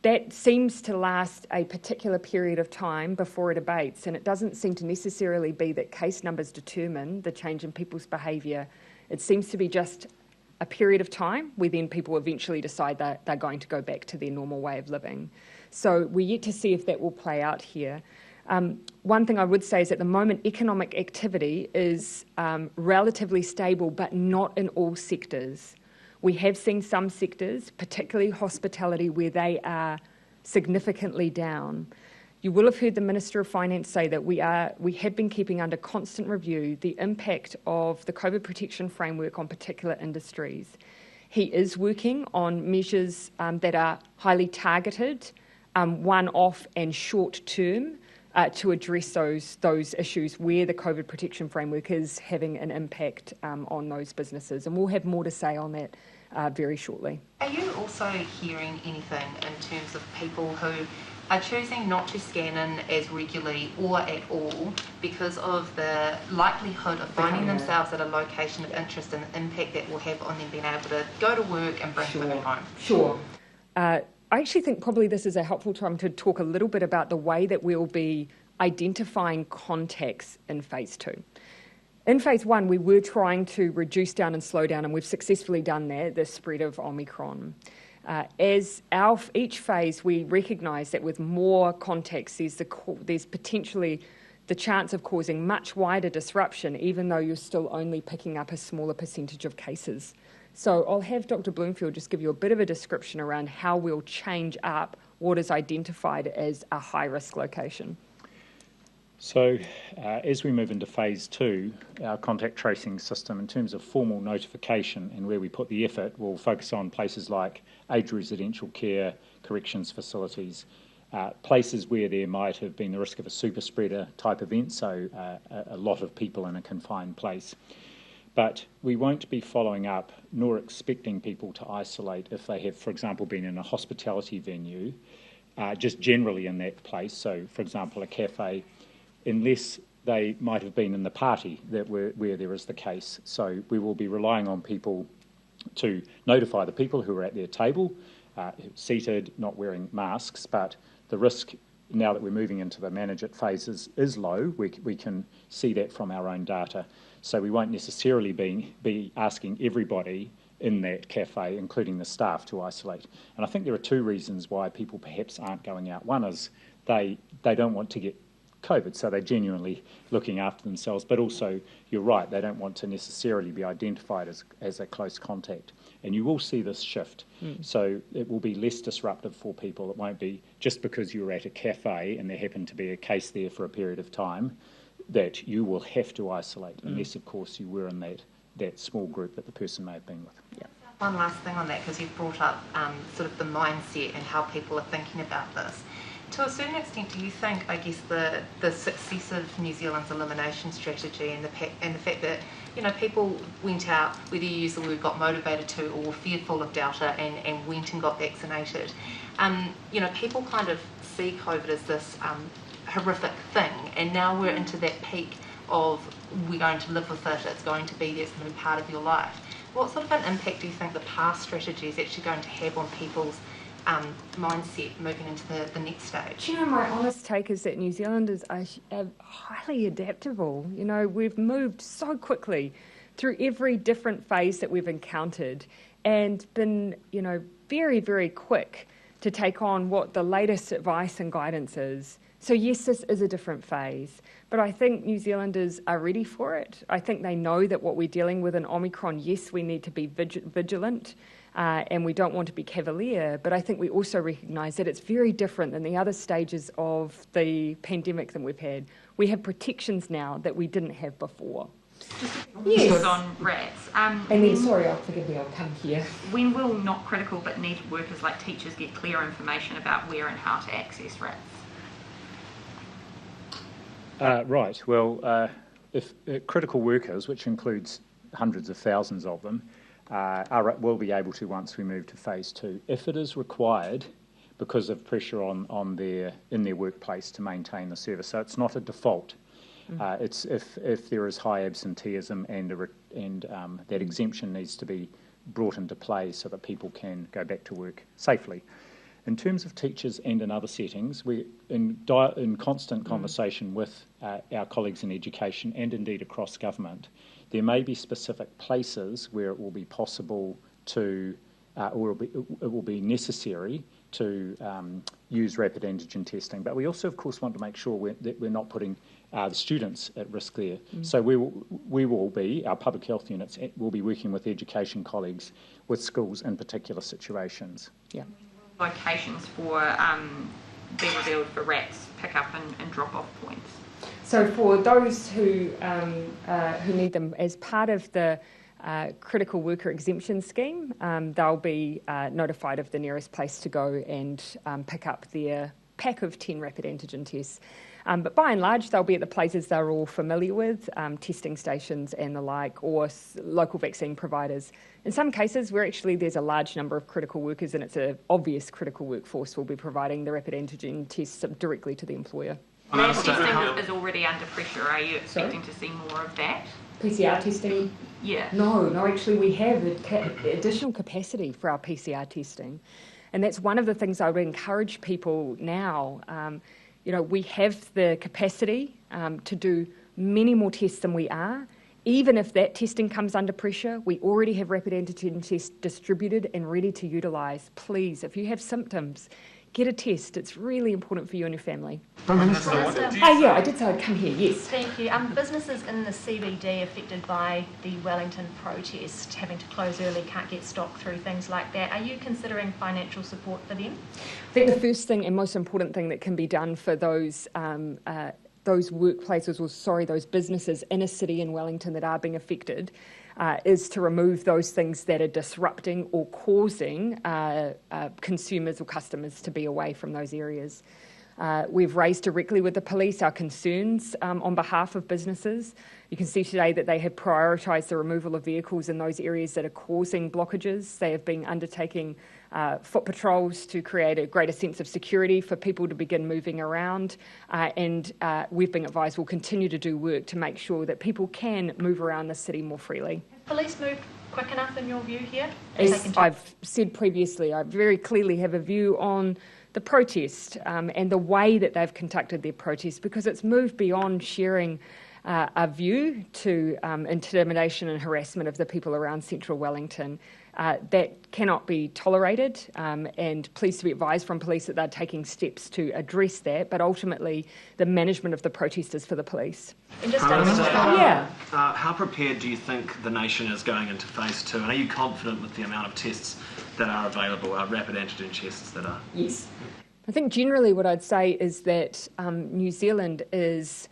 That seems to last a particular period of time before it abates, and it doesn't seem to necessarily be that case numbers determine the change in people's behaviour. It seems to be just a period of time where then people eventually decide that they're going to go back to their normal way of living. So we're yet to see if that will play out here. One thing I would say is at the moment economic activity is relatively stable, but not in all sectors. We have seen some sectors, particularly hospitality, where they are significantly down. You will have heard the Minister of Finance say that we have been keeping under constant review the impact of the COVID protection framework on particular industries. He is working on measures that are highly targeted, one-off and short-term, to address those issues where the COVID protection framework is having an impact on those businesses. And we'll have more to say on that very shortly. Are you also hearing anything in terms of people who are choosing not to scan in as regularly or at all because of the likelihood of finding themselves at a location of interest and the impact that will have on them being able to go to work and bring food home? Sure. I actually think probably this is a helpful time to talk a little bit about the way that we'll be identifying contacts in phase 2. In phase 1, we were trying to reduce down and slow down, and we've successfully done that, the spread of Omicron. As each phase, we recognise that with more contacts, there's potentially the chance of causing much wider disruption, even though you're still only picking up a smaller percentage of cases. So I'll have Dr. Bloomfield just give you a bit of a description around how we'll change up what is identified as a high-risk location. So as we move into phase 2, our contact tracing system, in terms of formal notification and where we put the effort, will focus on places like aged residential care, corrections facilities, places where there might have been the risk of a super spreader type event, so a lot of people in a confined place. But we won't be following up nor expecting people to isolate if they have, for example, been in a hospitality venue, just generally in that place. So, for example, a cafe, unless they might have been in the party where there is the case. So we will be relying on people to notify the people who are at their table, seated, not wearing masks, but the risk, now that we're moving into the manage it phases, is low. We can see that from our own data. So we won't necessarily be asking everybody in that cafe, including the staff, to isolate. And I think there are two reasons why people perhaps aren't going out. One is they don't want to get COVID, so they're genuinely looking after themselves, but also, you're right, they don't want to necessarily be identified as a close contact. And you will see this shift. So it will be less disruptive for people. It won't be just because you're at a cafe and there happened to be a case there for a period of time that you will have to isolate, unless, of course, you were in that small group that the person may have been with. Yeah. One last thing on that, because you've brought up sort of the mindset and how people are thinking about this. To a certain extent, do you think, I guess, the success of New Zealand's elimination strategy and the fact that, you know, people went out, whether you use the word got motivated to or were fearful of Delta and went and got vaccinated, you know, people kind of see COVID as this horrific thing, and now we're into that peak of we're going to live with it, it's going to be there, it's going to be part of your life. What sort of an impact do you think the past strategy is actually going to have on people's mindset moving into the next stage? You know, my honest take is that New Zealanders are highly adaptable. You know, we've moved so quickly through every different phase that we've encountered and been, you know, very, very quick to take on what the latest advice and guidance is. So yes, this is a different phase, but I think New Zealanders are ready for it. I think they know that what we're dealing with in Omicron, yes, we need to be vigilant, and we don't want to be cavalier, but I think we also recognise that it's very different than the other stages of the pandemic that we've had. We have protections now that we didn't have before. Yes. On rats. And then, sorry, forgive me, I'll come here. When will not critical but needed workers like teachers get clear information about where and how to access rats? Right. Well, if critical workers, which includes hundreds of thousands of them, will be able to once we move to phase 2. If it is required because of pressure in their workplace to maintain the service, so it's not a default. It's if there is high absenteeism and that exemption needs to be brought into play so that people can go back to work safely. In terms of teachers and in other settings, we're in constant conversation with our colleagues in education and indeed across government. There may be specific places where it will be possible to, or it will be necessary to use rapid antigen testing. But we also, of course, want to make sure that we're not putting the students at risk there. So we will be, our public health units will be working with education colleagues with schools in particular situations. Yeah. Locations for be revealed for rats pick-up and drop-off points. So for those who need them as part of the critical worker exemption scheme, they'll be notified of the nearest place to go and pick up their pack of 10 rapid antigen tests. But by and large, they'll be at the places they're all familiar with, testing stations and the like, or local vaccine providers. In some cases, where actually there's a large number of critical workers and it's an obvious critical workforce, will be providing the rapid antigen tests directly to the employer. Mass testing is already under pressure. Are you expecting to see more of that? PCR testing? Yeah. No, actually we have additional capacity for our PCR testing. And that's one of the things I would encourage people now. You know, we have the capacity to do many more tests than we are. Even if that testing comes under pressure, we already have rapid antigen tests distributed and ready to utilise. Please, if you have symptoms, get a test. It's really important for you and your family. Prime Minister, yeah, I did say I'd come here, yes. Thank you. Businesses in the CBD affected by the Wellington protest, having to close early, can't get stock through, things like that. Are you considering financial support for them? I think the first thing and most important thing that can be done for those those workplaces, those businesses in a city in Wellington that are being affected, is to remove those things that are disrupting or causing consumers or customers to be away from those areas. We've raised directly with the police our concerns on behalf of businesses. You can see today that they have prioritised the removal of vehicles in those areas that are causing blockages. They have been undertaking foot patrols to create a greater sense of security for people to begin moving around. And we've been advised we'll continue to do work to make sure that people can move around the city more freely. Have police moved quick enough in your view here? As I've said previously, I very clearly have a view on the protest and the way that they've conducted their protest, because it's moved beyond sharing a view to intimidation and harassment of the people around central Wellington. That cannot be tolerated, and pleased to be advised from police that they're taking steps to address that, but ultimately the management of the protest is for the police. How prepared do you think the nation is going into phase 2, and are you confident with the amount of tests that are available, rapid antigen tests that are? Yes. I think generally what I'd say is that New Zealand is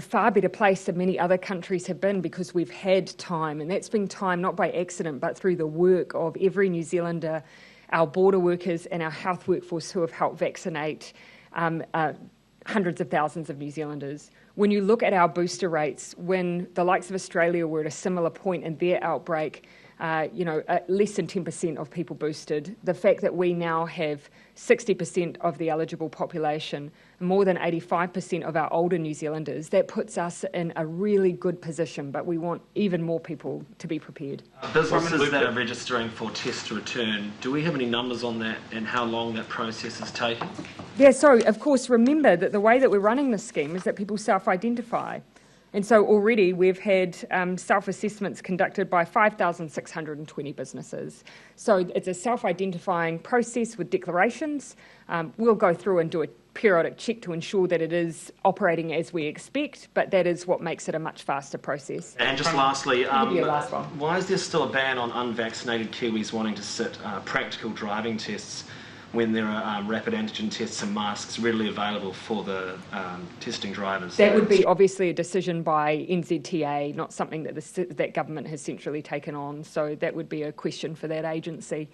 far better placed than many other countries have been, because we've had time, and that's been time not by accident but through the work of every New Zealander, our border workers and our health workforce who have helped vaccinate hundreds of thousands of New Zealanders. When you look at our booster rates, when the likes of Australia were at a similar point in their outbreak, less than 10% of people boosted. The fact that we now have 60% of the eligible population, more than 85% of our older New Zealanders, that puts us in a really good position, but we want even more people to be prepared. Businesses that are registering for tests to return, do we have any numbers on that and how long that process is taking? Yeah, so of course remember that the way that we're running this scheme is that people self-identify. And so already we've had self-assessments conducted by 5,620 businesses. So it's a self-identifying process with declarations. We'll go through and do a periodic check to ensure that it is operating as we expect, but that is what makes it a much faster process. And just lastly, why is there still a ban on unvaccinated Kiwis wanting to sit practical driving tests when there are rapid antigen tests and masks readily available for the testing drivers? That would be obviously a decision by NZTA, not something that that government has centrally taken on. So that would be a question for that agency.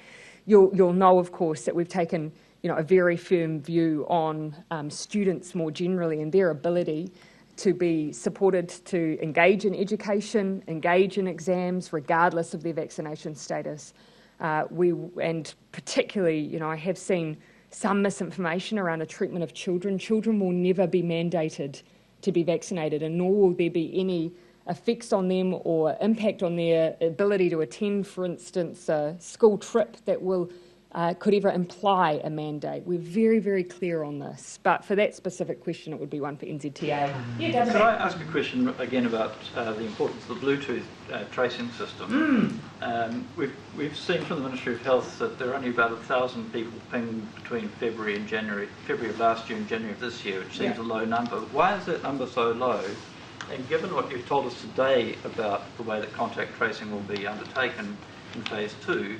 You'll know, of course, that we've taken a very firm view on students more generally and their ability to be supported to engage in education, engage in exams, regardless of their vaccination status. And particularly, I have seen some misinformation around the treatment of children. Children will never be mandated to be vaccinated, and nor will there be any effects on them or impact on their ability to attend, for instance, a school trip that could ever imply a mandate. We're very, very clear on this. But for that specific question, it would be one for NZTA. Could I ask a question again about the importance of the Bluetooth tracing system? We've seen from the Ministry of Health that there are only about 1,000 people pinged between February of last year and January of this year, which seems a low number. Why is that number so low? And given what you've told us today about the way that contact tracing will be undertaken in phase 2,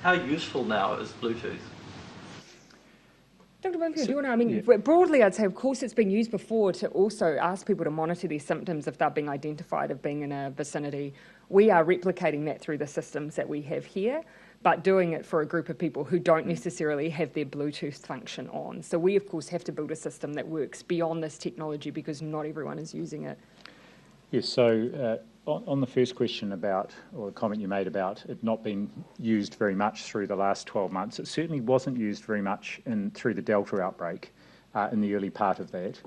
how useful now is Bluetooth? Dr. Bunfield, broadly I'd say, of course, it's been used before to also ask people to monitor their symptoms if they're being identified of being in a vicinity. We are replicating that through the systems that we have here, but doing it for a group of people who don't necessarily have their Bluetooth function on. So we, of course, have to build a system that works beyond this technology because not everyone is using it. Yes, so on the first question about, or the comment you made about it not being used very much through the last 12 months, it certainly wasn't used very much through the Delta outbreak in the early part of that.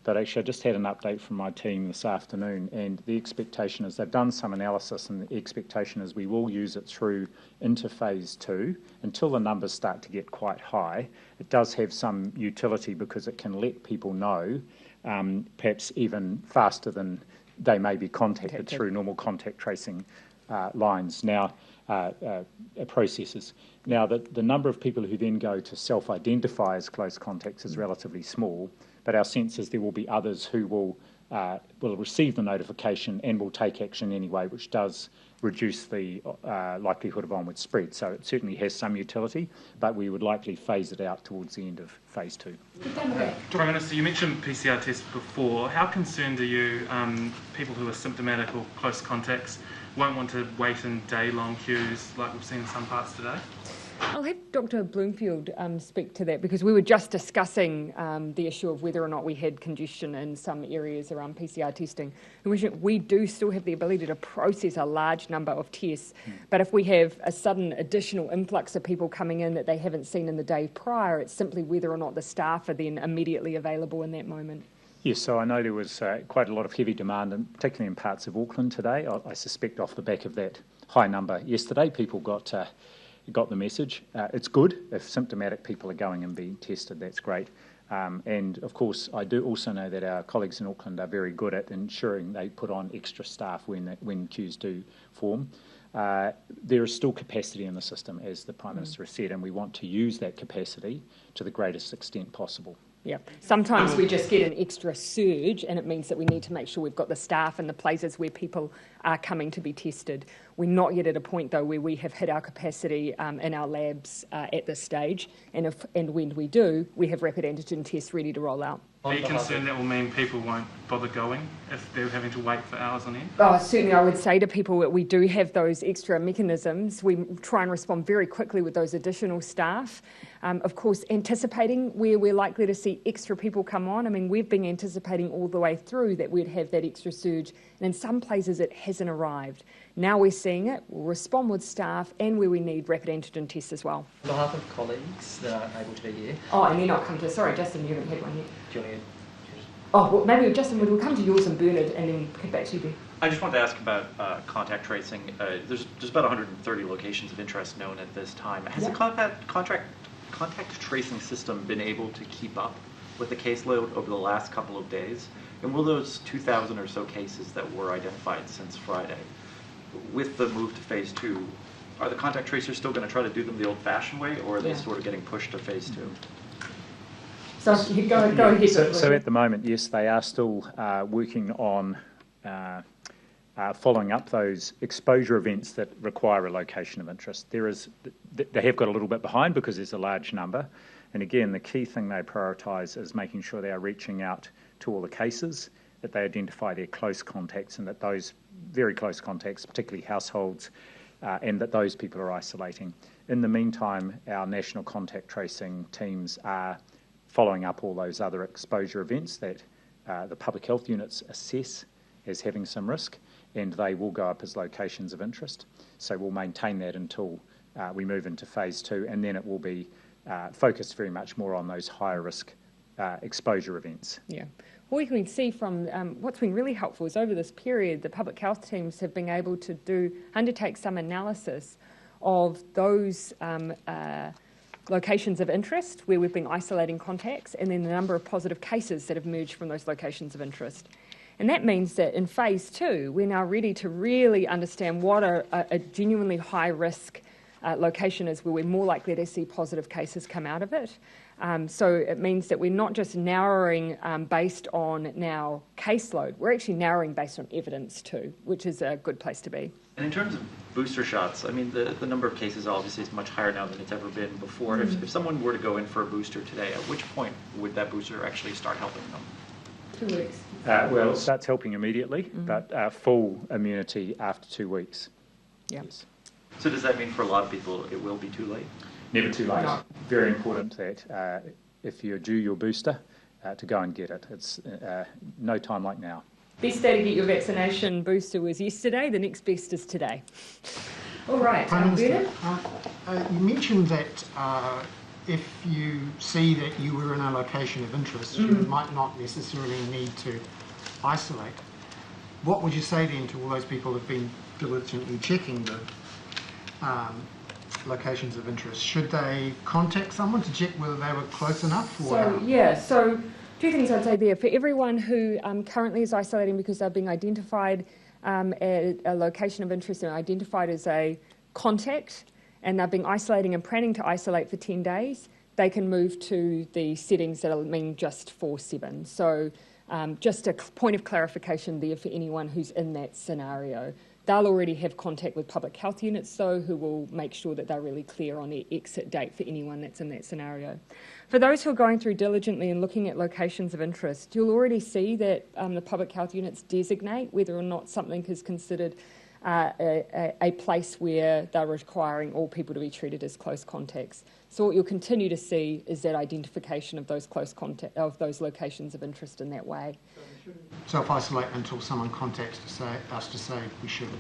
But actually I just had an update from my team this afternoon, and the expectation is they've done some analysis, and the expectation is we will use it through into phase 2 until the numbers start to get quite high. It does have some utility because it can let people know, perhaps even faster than they may be contacted through normal contact tracing lines now, processes. Now, the number of people who then go to self-identify as close contacts is relatively small, but our sense is there will be others who will will receive the notification and will take action anyway, which does reduce the likelihood of onward spread. So it certainly has some utility, but we would likely phase it out towards the end of phase 2. Prime Minister, you mentioned PCR tests before. How concerned are you people who are symptomatic or close contacts won't want to wait in day-long queues like we've seen in some parts today? I'll have Dr. Bloomfield speak to that, because we were just discussing the issue of whether or not we had congestion in some areas around PCR testing. We do still have the ability to process a large number of tests, but if we have a sudden additional influx of people coming in that they haven't seen in the day prior, it's simply whether or not the staff are then immediately available in that moment. Yes, so I know there was quite a lot of heavy demand, and particularly in parts of Auckland today. I suspect off the back of that high number yesterday, people got the message. It's good if symptomatic people are going and being tested. That's great. And of course, I do also know that our colleagues in Auckland are very good at ensuring they put on extra staff when queues do form. There is still capacity in the system, as the Prime Minister has said, and we want to use that capacity to the greatest extent possible. Yeah, sometimes we just get an extra surge, and it means that we need to make sure we've got the staff in the places where people are coming to be tested. We're not yet at a point, though, where we have hit our capacity in our labs at this stage, and when we do, we have rapid antigen tests ready to roll out. Are you concerned that will mean people won't bother going if they're having to wait for hours on end? Oh, certainly I would say to people that we do have those extra mechanisms. We try and respond very quickly with those additional staff. Of course, anticipating where we're likely to see extra people come on. I mean, we've been anticipating all the way through that we'd have that extra surge, and in some places it hasn't arrived. Now we're seeing it. We'll respond with staff, and where we need rapid antigen tests as well. On behalf of colleagues that aren't able to be here. Oh, and they're not coming to... Sorry, Justin, you haven't had one yet. Do you want to... Oh, well, maybe, Justin, we'll come to yours and Bernard, and then get back to you, Ben. I just wanted to ask about contact tracing. There's about 130 locations of interest known at this time. Has the contact tracing system been able to keep up with the caseload over the last couple of days? And will those 2,000 or so cases that were identified since Friday, with the move to phase 2, are the contact tracers still going to try to do them the old-fashioned way, or are they sort of getting pushed to phase 2? So go ahead. So at the moment, yes, they are still working on following up those exposure events that require a location of interest. They have got a little bit behind because there's a large number. And again, the key thing they prioritise is making sure they are reaching out to all the cases, that they identify their close contacts, and that those very close contacts, particularly households, and that those people are isolating. In the meantime, our national contact tracing teams are following up all those other exposure events that the public health units assess as having some risk, and they will go up as locations of interest. So we'll maintain that until we move into phase 2, and then it will be focused very much more on those higher risk exposure events. Yeah. What we can see from what's been really helpful is over this period, the public health teams have been able to undertake some analysis of those locations of interest where we've been isolating contacts, and then the number of positive cases that have emerged from those locations of interest. And that means that in phase 2, we're now ready to really understand what a genuinely high risk location is, where we're more likely to see positive cases come out of it. So it means that we're not just narrowing based on now caseload, we're actually narrowing based on evidence too, which is a good place to be. And in terms of booster shots, I mean, the number of cases obviously is much higher now than it's ever been before. Mm-hmm. If someone were to go in for a booster today, at which point would that booster actually start helping them? 2 weeks. Well, it starts helping immediately, but full immunity after 2 weeks. Yeah. Yes. So does that mean for a lot of people it will be too late? Never too late. No. Very important that if you're due your booster, to go and get it. It's no time like now. Best day to get your vaccination booster was yesterday, the next best is today. All right, Prime Bernard? Minister, you mentioned that if you see that you were in a location of interest, you might not necessarily need to isolate. What would you say then to all those people who've been diligently checking the locations of interest? Should they contact someone to check whether they were close enough? So two things I'd say there. For everyone who currently is isolating because they're being identified at a location of interest and identified as a contact, and they've been isolating and planning to isolate for 10 days, they can move to the settings that mean just 4/7. So Just a point of clarification there for anyone who's in that scenario. They'll already have contact with public health units, though, who will make sure that they're really clear on their exit date for anyone that's in that scenario. For those who are going through diligently and looking at locations of interest, you'll already see that the public health units designate whether or not something is considered a place where they're requiring all people to be treated as close contacts. So what you'll continue to see is that identification of those those locations of interest in that way. Self-isolate until someone contacts us to say we shouldn't.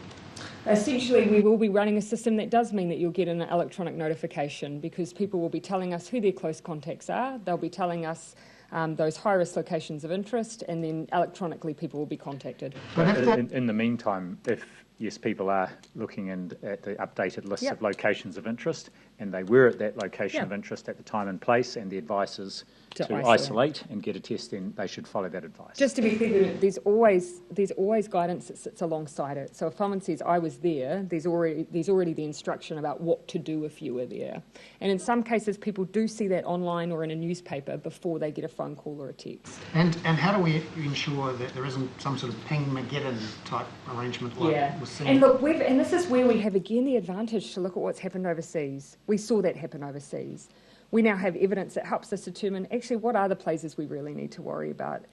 Essentially, we will be running a system that does mean that you'll get an electronic notification, because people will be telling us who their close contacts are. They'll be telling us those high-risk locations of interest, and then electronically people will be contacted. But in the meantime, if yes, people are looking at the updated list of locations of interest, and they were at that location of interest at the time and place, and the advice is to isolate and get a test, then they should follow that advice. Just to be clear, there's always guidance that sits alongside it. So if someone says, I was there, there's already the instruction about what to do if you were there. And in some cases, people do see that online or in a newspaper before they get a phone call or a text. And how do we ensure that there isn't some sort of ping-Mageddon type arrangement like we're seeing? And look, and this is where we have again the advantage to look at what's happened overseas. We saw that happen overseas. We now have evidence that helps us determine actually what are the places we really need to worry about.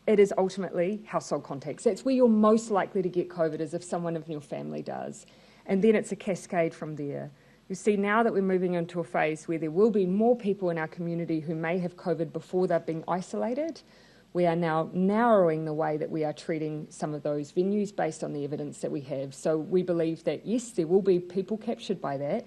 It is ultimately household contacts. That's where you're most likely to get COVID, is if someone in your family does. And then it's a cascade from there. You see, now that we're moving into a phase where there will be more people in our community who may have COVID before they've been isolated, we are now narrowing the way that we are treating some of those venues based on the evidence that we have. So we believe that, yes, there will be people captured by that,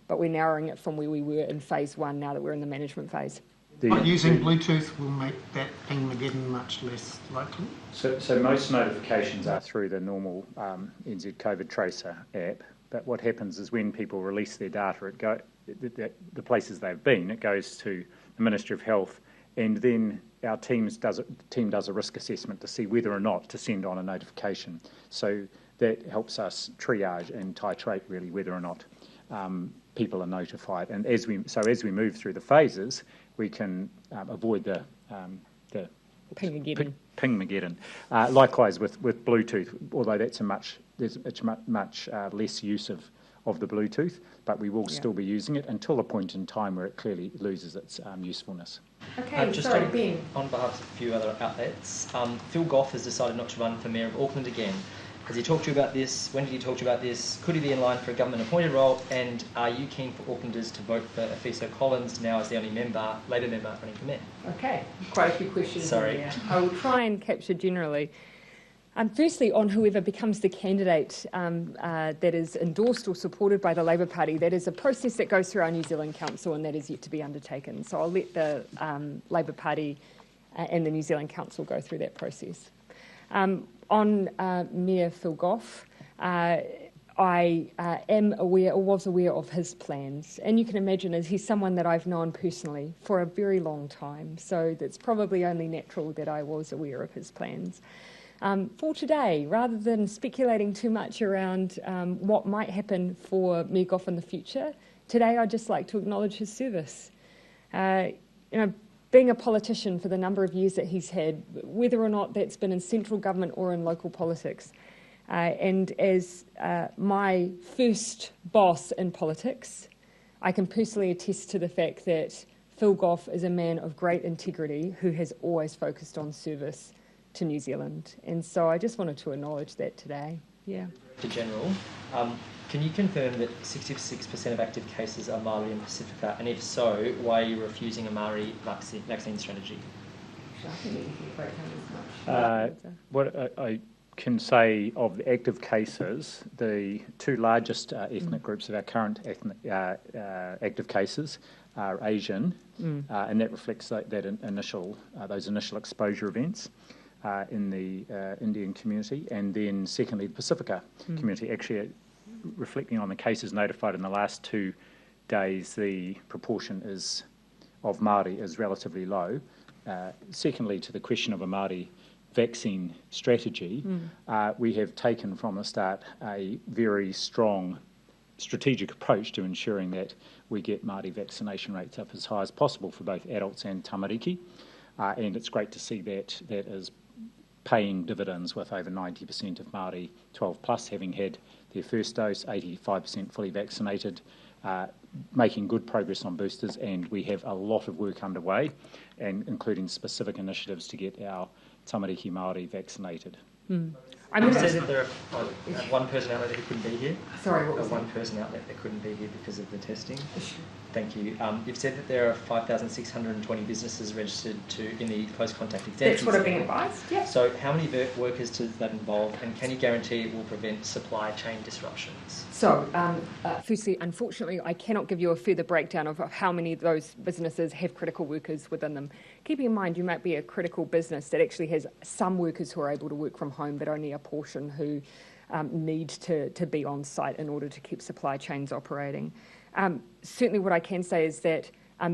but we're narrowing it from where we were in phase one now that we're in the management phase. But using Bluetooth will make that ping-Mageddon much less likely? So most notifications are through the normal NZ COVID Tracer app, but what happens is when people release their data, the places they've been, it goes to the Ministry of Health, and then our team does a risk assessment to see whether or not to send on a notification. So that helps us triage and titrate really whether or not people are notified. And as we move through the phases, we can avoid the ping-Mageddon. Likewise with Bluetooth, although there's much less use of the Bluetooth, but we will still be using it until a point in time where it clearly loses its usefulness. Okay, just sorry, Ben. On behalf of a few other outlets, Phil Goff has decided not to run for Mayor of Auckland again. Has he talked to you about this? When did he talk to you about this? Could he be in line for a government-appointed role? And are you keen for Aucklanders to vote for Afiso Collins now as the only Labour member running for Mayor? Okay, quite a few questions. Sorry. There. I will try and capture generally. Firstly, on whoever becomes the candidate that is endorsed or supported by the Labour Party, that is a process that goes through our New Zealand Council, and that is yet to be undertaken. So I'll let the Labour Party and the New Zealand Council go through that process. On Mayor Phil Goff, I am aware, or was aware, of his plans. And you can imagine, as he's someone that I've known personally for a very long time, so it's probably only natural that I was aware of his plans. For today, rather than speculating too much around what might happen for Mayor Goff in the future, today I'd just like to acknowledge his service. Being a politician for the number of years that he's had, whether or not that's been in central government or in local politics, and as my first boss in politics, I can personally attest to the fact that Phil Goff is a man of great integrity who has always focused on service to New Zealand. And so I just wanted to acknowledge that today. Yeah. To General, can you confirm that 66% of active cases are Māori in Pacifica? And if so, why are you refusing a Māori vaccine strategy? What I can say of the active cases, the two largest ethnic groups of our current active cases are Asian, and that reflects those initial exposure events in the Indian community, and then secondly the Pacifica community. Actually, reflecting on the cases notified in the last 2 days, the proportion of Māori is relatively low. Secondly, to the question of a Māori vaccine strategy, we have taken from the start a very strong strategic approach to ensuring that we get Māori vaccination rates up as high as possible for both adults and tamariki, and it's great to see that is paying dividends, with over 90% of Māori 12 plus having had their first dose, 85% fully vaccinated, making good progress on boosters, and we have a lot of work underway, and including specific initiatives to get our tamariki Māori vaccinated. I'm going to say that there are one person out there who couldn't be here. Sorry, what was one person out there that couldn't be here because of the testing. Thank you. You've said that there are 5,620 businesses registered in the close contact exemption. That's what I've been advised, yeah. So how many workers does that involve, and can you guarantee it will prevent supply chain disruptions? So, firstly, unfortunately, I cannot give you a further breakdown of how many of those businesses have critical workers within them. Keeping in mind, you might be a critical business that actually has some workers who are able to work from home, but only a portion who need to be on site in order to keep supply chains operating. Certainly what I can say is that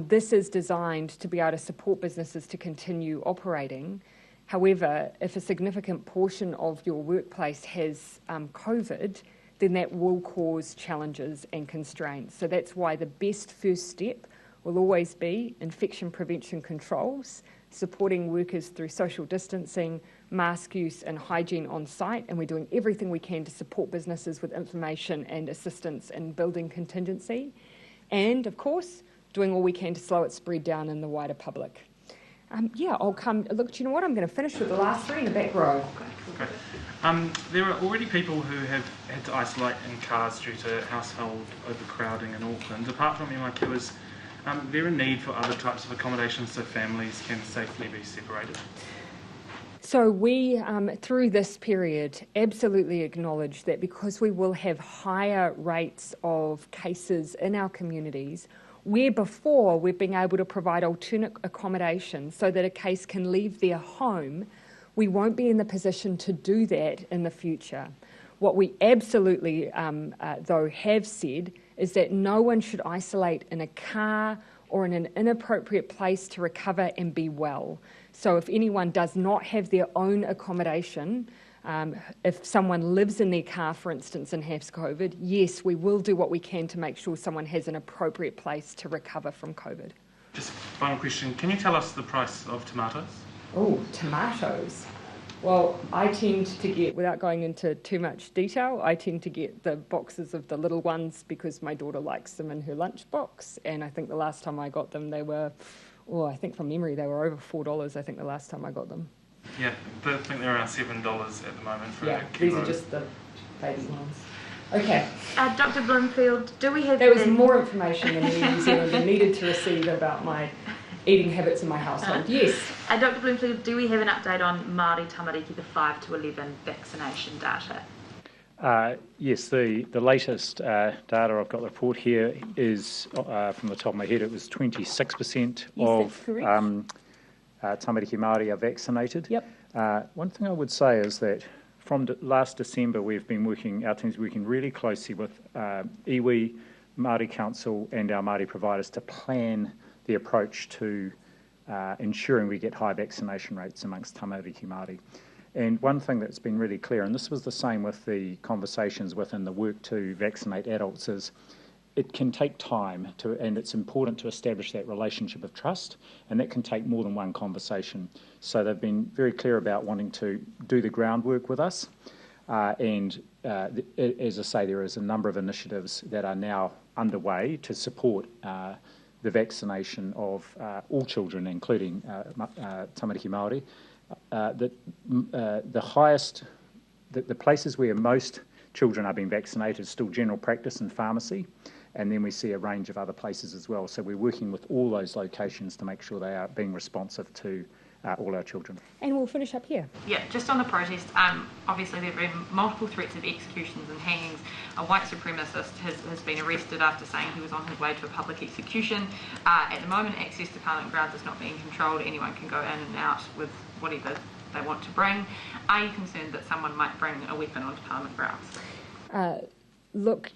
this is designed to be able to support businesses to continue operating. However, if a significant portion of your workplace has COVID, then that will cause challenges and constraints. So that's why the best first step will always be infection prevention controls, supporting workers through social distancing, mask use and hygiene on site, and we're doing everything we can to support businesses with information and assistance in building contingency, and of course doing all we can to slow its spread down in the wider public. I'll come. Look, do you know what? I'm going to finish with the last three in the back row. Okay. There are already people who have had to isolate in cars due to household overcrowding in Auckland. Apart from MIQ, is there a need for other types of accommodations so families can safely be separated? So we, through this period, absolutely acknowledge that because we will have higher rates of cases in our communities, where before we've been able to provide alternate accommodation so that a case can leave their home, we won't be in the position to do that in the future. What we absolutely, though, have said is that no one should isolate in a car or in an inappropriate place to recover and be well. So if anyone does not have their own accommodation, if someone lives in their car, for instance, and has COVID, yes, we will do what we can to make sure someone has an appropriate place to recover from COVID. Just final question, can you tell us the price of tomatoes? Oh, tomatoes. Well, I tend to get, without going into too much detail, I tend to get the boxes of the little ones because my daughter likes them in her lunchbox, and I think the last time I got them they were, I think from memory they were over $4, I think the last time I got them. Yeah, I think they're around $7 at the moment for a kilo. These are just the baby ones. Okay. Dr. Bloomfield, do we have... There was more information than any New Zealander needed to receive about my eating habits in my household. Yes. Dr. Bloomfield, do we have an update on Māori tamariki, the 5 to 11 vaccination data? Yes, the latest data, I've got the report here, is from the top of my head, it was 26% of tamariki Māori are vaccinated. Yep. One thing I would say is that from last December, we've been working, our team's working really closely with iwi, Māori Council and our Māori providers to plan the approach to ensuring we get high vaccination rates amongst tamariki Māori. And one thing that's been really clear, and this was the same with the conversations within the work to vaccinate adults, is it can take time and it's important to establish that relationship of trust, and that can take more than one conversation. So they've been very clear about wanting to do the groundwork with us, and as I say, there is a number of initiatives that are now underway to support the vaccination of all children, including tamariki Māori. The places where most children are being vaccinated is still general practice and pharmacy, and then we see a range of other places as well. So we're working with all those locations to make sure they are being responsive to all our children. And we'll finish up here. Yeah, just on the protest, obviously there have been multiple threats of executions and hangings. A white supremacist has been arrested after saying he was on his way to a public execution. At the moment, access to Parliament grounds is not being controlled. Anyone can go in and out with whatever they want to bring. Are you concerned that someone might bring a weapon onto Parliament grounds? Look,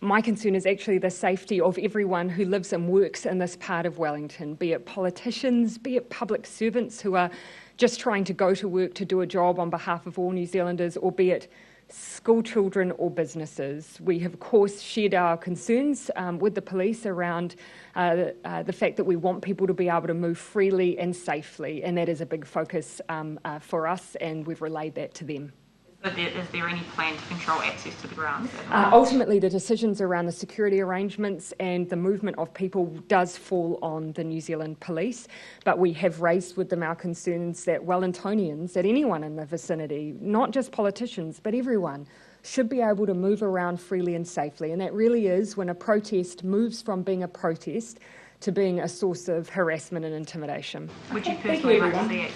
my concern is actually the safety of everyone who lives and works in this part of Wellington, be it politicians, be it public servants who are just trying to go to work to do a job on behalf of all New Zealanders, or be it school children or businesses. We have, of course, shared our concerns with the police around the fact that we want people to be able to move freely and safely, and that is a big focus for us, and we've relayed that to them. Is there any plan to control access to the grounds? Ultimately, the decisions around the security arrangements and the movement of people does fall on the New Zealand Police, but we have raised with them our concerns that Wellingtonians, that anyone in the vicinity, not just politicians, but everyone, should be able to move around freely and safely. And that really is when a protest moves from being a protest to being a source of harassment and intimidation. Would you personally like to see